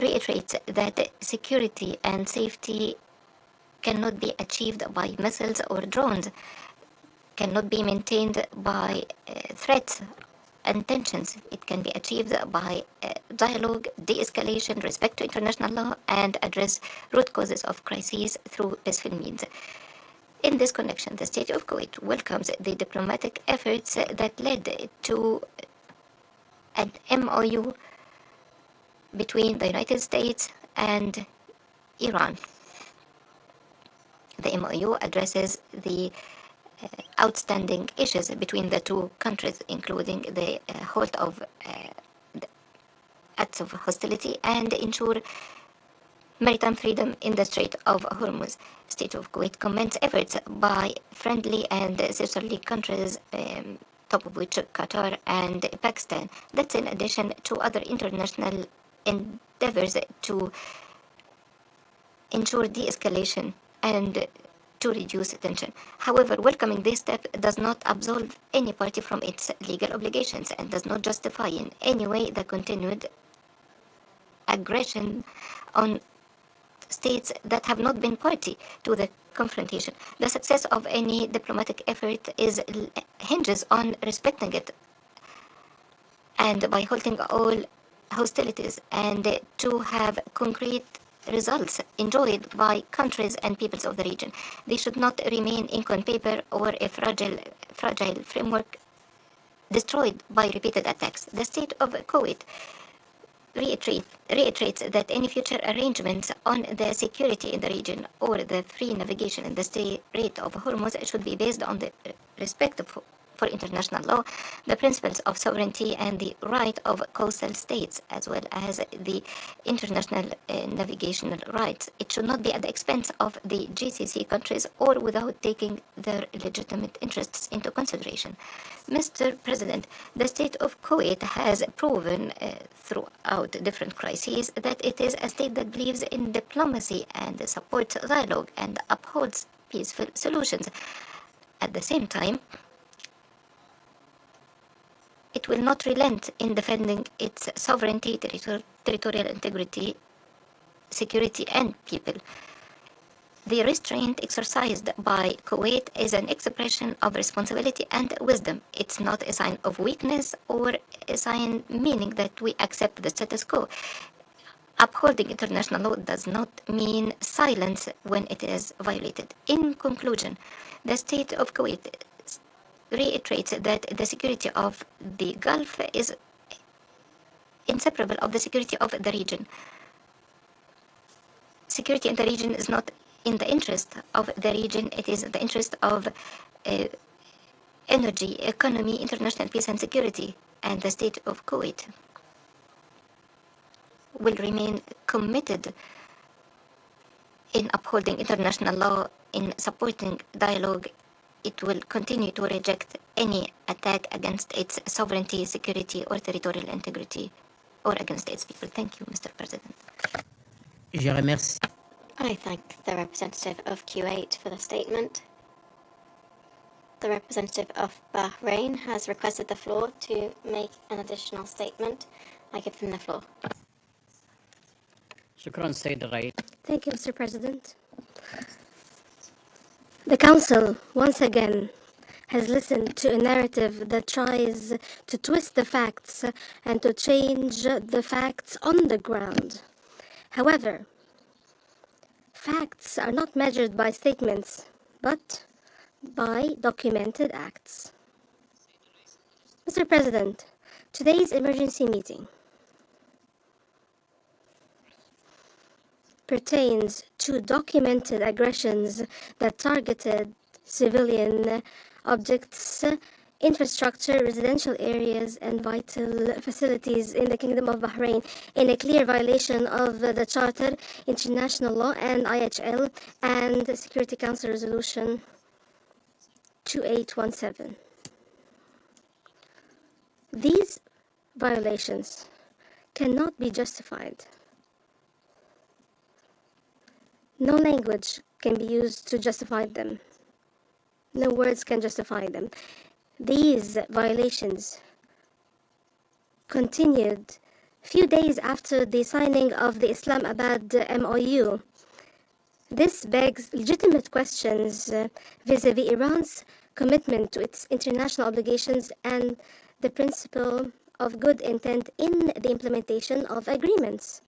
reiterates that security and safety cannot be achieved by missiles or drones, cannot be maintained by threats and tensions. It can be achieved by dialogue, de-escalation, respect to international law, and address root causes of crises through peaceful means. In this connection, the state of Kuwait welcomes the diplomatic efforts that led to an MOU between the United States and Iran. The MOU addresses the outstanding issues between the two countries, including the halt of the acts of hostility and ensure maritime freedom in the Strait of Hormuz. State of Kuwait commends efforts by friendly and sisterly countries, top of which Qatar and Pakistan. That's in addition to other international endeavors to ensure de-escalation and to reduce tension. However, welcoming this step does not absolve any party from its legal obligations and does not justify in any way the continued aggression on states that have not been party to the confrontation. The success of any diplomatic effort hinges on respecting it and by halting all hostilities and to have concrete results enjoyed by countries and peoples of the region. They should not remain ink on paper or a fragile framework destroyed by repeated attacks. The state of Kuwait reiterates that any future arrangements on the security in the region or the free navigation in the Strait of Hormuz should be based on the respect for international law, the principles of sovereignty and the right of coastal states, as well as the international navigational rights. It should not be at the expense of the GCC countries or without taking their legitimate interests into consideration. Mr. President, the state of Kuwait has proven throughout different crises that it is a state that believes in diplomacy and supports dialogue and upholds peaceful solutions. At the same time, it will not relent in defending its sovereignty, territorial integrity, security, and people. The restraint exercised by Kuwait is an expression of responsibility and wisdom. It's not a sign of weakness or a sign meaning that we accept the status quo. Upholding international law does not mean silence when it is violated. In conclusion, the state of Kuwait reiterates that the security of the Gulf is inseparable of the security of the region. Security in the region is not in the interest of the region, it is in the interest of energy, economy, international peace and security, and the state of Kuwait will remain committed in upholding international law, in supporting dialogue. It will continue to reject any attack against its sovereignty, security, or territorial integrity, or against its people. Thank you, Mr. President. Je remercie. I thank the representative of Kuwait for the statement. The representative of Bahrain has requested the floor to make an additional statement. I give him the floor. شكرا سيد الرئيس. Thank you, Mr. President. The Council, once again, has listened to a narrative that tries to twist the facts and to change the facts on the ground. However, facts are not measured by statements, but by documented acts. Mr. President, today's emergency meeting pertains to documented aggressions that targeted civilian objects infrastructure, residential areas, and vital facilities in the Kingdom of Bahrain in a clear violation of the Charter, international law, and IHL, and the Security Council Resolution 2817. These violations cannot be justified. No language can be used to justify them. No words can justify them. These violations continued few days after the signing of the Islamabad MOU. This begs legitimate questions vis-à-vis Iran's commitment to its international obligations and the principle of good intent in the implementation of agreements.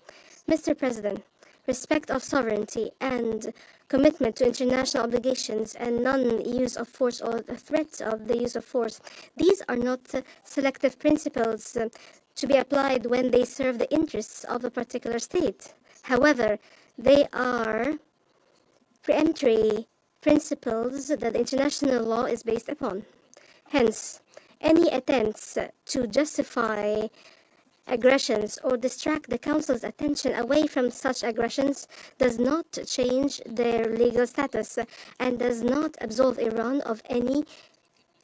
Mr. President, respect of sovereignty and commitment to international obligations and non-use of force or the threat of the use of force, these are not selective principles to be applied when they serve the interests of a particular state. However, they are preemptory principles that the international law is based upon. Hence, any attempts to justify aggressions or distract the Council's attention away from such aggressions does not change their legal status and does not absolve Iran of any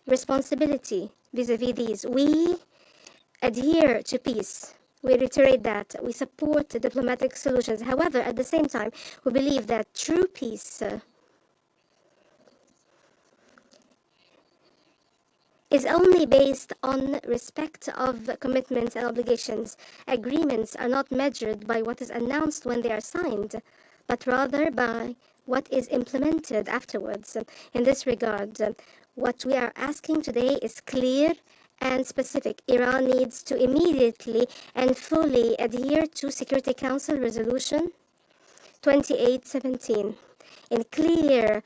responsibility vis-à-vis these. We adhere to peace. We reiterate that we support diplomatic solutions. However, at the same time, we believe that true peace is only based on respect of commitments and obligations. Agreements are not measured by what is announced when they are signed, but rather by what is implemented afterwards. In this regard, what we are asking today is clear and specific. Iran needs to immediately and fully adhere to Security Council Resolution 2817 in clear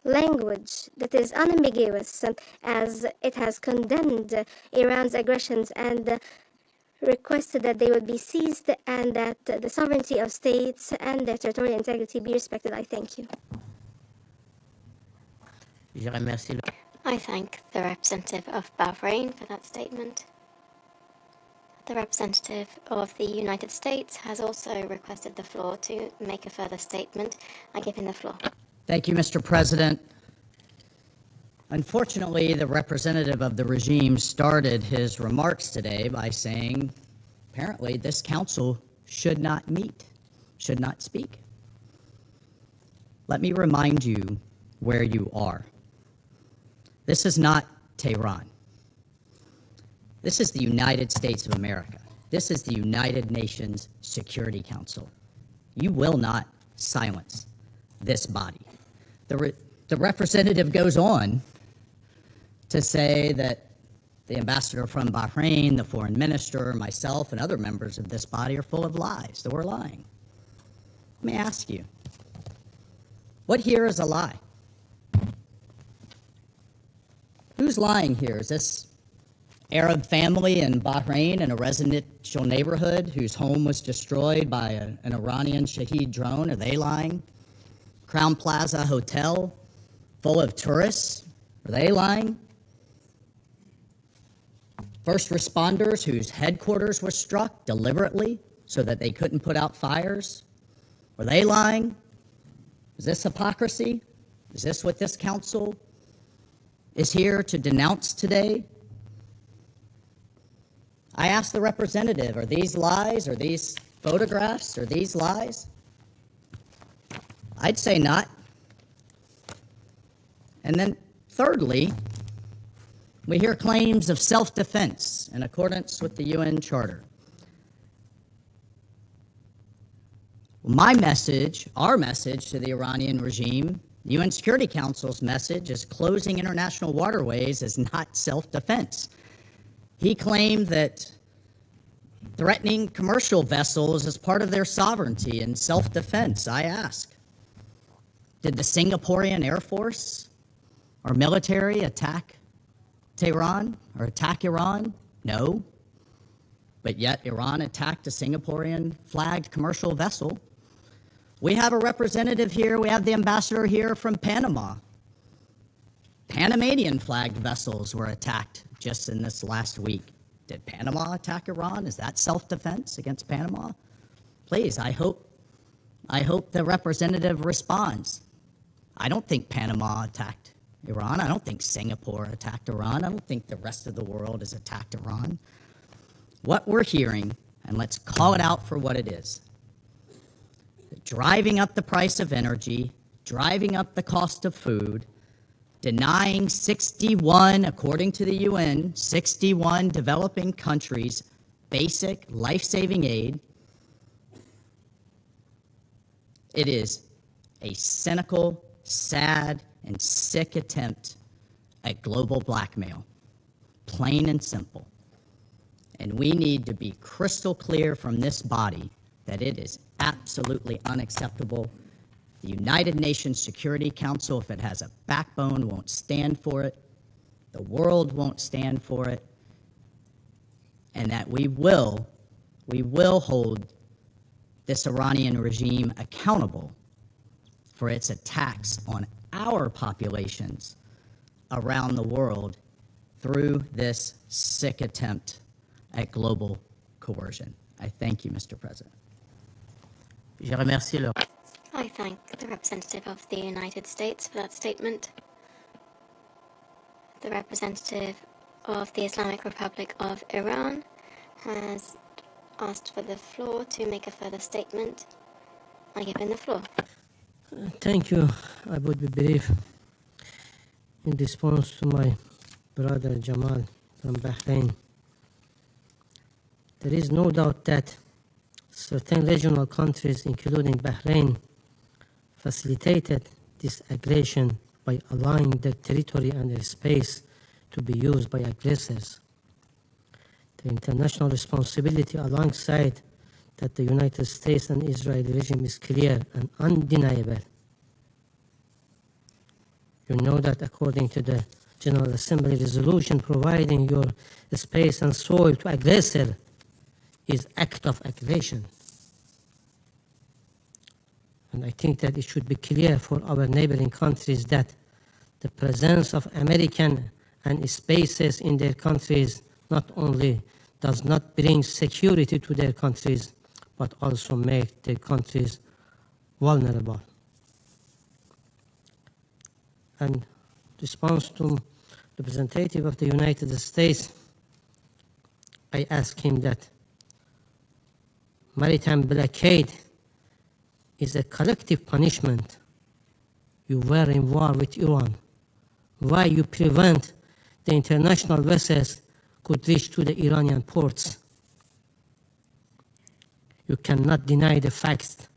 language that is unambiguous, as it has condemned Iran's aggressions and requested that they would be seized and that the sovereignty of states and their territorial integrity be respected. I thank you. I thank the representative of Bahrain for that statement. The representative of the United States has also requested the floor to make a further statement. I give him the floor. Thank you, Mr. President. Unfortunately, the representative of the regime started his remarks today by saying, apparently, this council should not meet, should not speak. Let me remind you where you are. This is not Tehran. This is the United States of America. This is the United Nations Security Council. You will not silence this body. The representative goes on to say that the ambassador from Bahrain, the foreign minister, myself, and other members of this body are full of lies, that we're lying. Let me ask you, what here is a lie? Who's lying here? Is this Arab family in Bahrain in a residential neighborhood whose home was destroyed by an Iranian Shahid drone? Are they lying? Crown Plaza Hotel full of tourists? Are they lying? First responders whose headquarters were struck deliberately so that they couldn't put out fires? Were they lying? Is this hypocrisy? Is this what this council is here to denounce today? I asked the representative, are these lies? Are these photographs? Are these lies? I'd say not. And then thirdly, we hear claims of self-defense in accordance with the UN Charter. Well, my message, our message to the Iranian regime, the UN Security Council's message is closing international waterways is not self-defense. He claimed that threatening commercial vessels is part of their sovereignty and self-defense. I ask, did the Singaporean Air Force or military attack Tehran or attack Iran? No. But yet Iran attacked a Singaporean flagged commercial vessel. We have a representative here, we have the ambassador here from Panama. Panamanian flagged vessels were attacked just in this last week. Did Panama attack Iran? Is that self-defense against Panama? Please, I hope the representative responds. I don't think Panama attacked Iran. I don't think Singapore attacked Iran. I don't think the rest of the world has attacked Iran. What we're hearing, and let's call it out for what it is, driving up the price of energy, driving up the cost of food, denying 61, according to the UN, 61 developing countries basic life-saving aid. It is a cynical, sad, and sick attempt at global blackmail, plain and simple. And we need to be crystal clear from this body that it is absolutely unacceptable. The United Nations Security Council, if it has a backbone, won't stand for it. The world won't stand for it. And that we will hold this Iranian regime accountable for its attacks on our populations around the world through this sick attempt at global coercion. I thank you, Mr. President. I thank the representative of the United States for that statement. The representative of the Islamic Republic of Iran has asked for the floor to make a further statement. I give him the floor. Thank you. I would be brief. In response to my brother Jamal from Bahrain, there is no doubt that certain regional countries, including Bahrain, facilitated this aggression by allowing their territory and their space to be used by aggressors. The international responsibility alongside that the United States and Israeli regime is clear and undeniable. You know that according to the General Assembly resolution, providing your space and soil to aggressor is act of aggression. And I think that it should be clear for our neighboring countries that the presence of American and spaces in their countries not only does not bring security to their countries, but also make their countries vulnerable. And response to the representative of the United States, I ask him that maritime blockade is a collective punishment. You were in war with Iran. Why you prevent the international vessels could reach to the Iranian ports? You cannot deny the facts.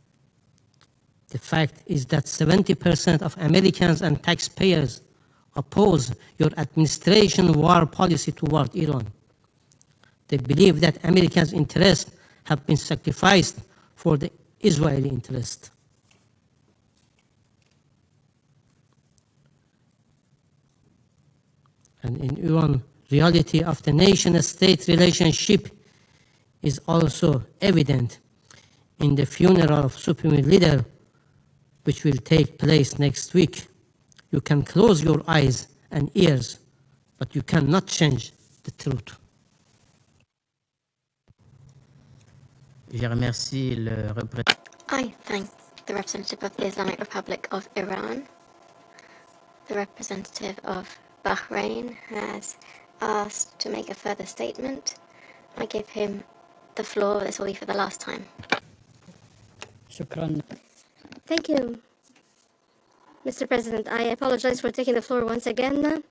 The fact is that 70% of Americans and taxpayers oppose your administration war policy toward Iran. They believe that Americans' interests have been sacrificed for the Israeli interest. And in Iran, reality of the nation-state relationship is also evident in the funeral of Supreme Leader, which will take place next week. You can close your eyes and ears, but you cannot change the truth. I thank the representative of the Islamic Republic of Iran. The representative of Bahrain has asked to make a further statement. I give him the floor. This will be for the last time. Thank you, Mr. President. I apologize for taking the floor once again,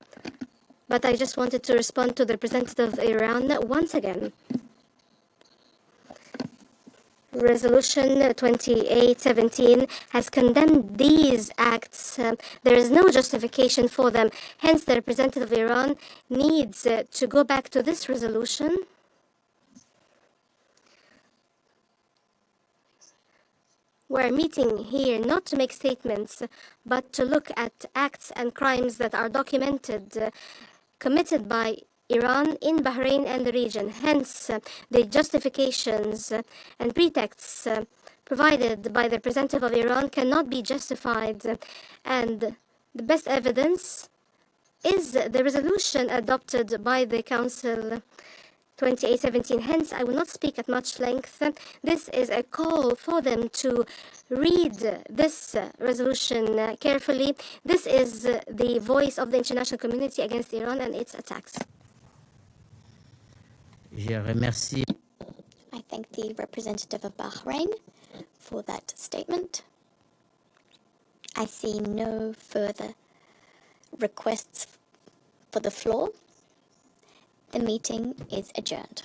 but I just wanted to respond to the representative of Iran once again. Resolution 2817 has condemned these acts. There is no justification for them. Hence, the representative of Iran needs to go back to this resolution We're meeting here not to make statements, but to look at acts and crimes that are documented, committed by Iran in Bahrain and the region. Hence, the justifications and pretexts provided by the representative of Iran cannot be justified. And the best evidence is the resolution adopted by the Council 2817. Hence, I will not speak at much length. This is a call for them to read this resolution carefully. This is the voice of the international community against Iran and its attacks. Je remercie. I thank the representative of Bahrain for that statement. I see no further requests for the floor. The meeting is adjourned.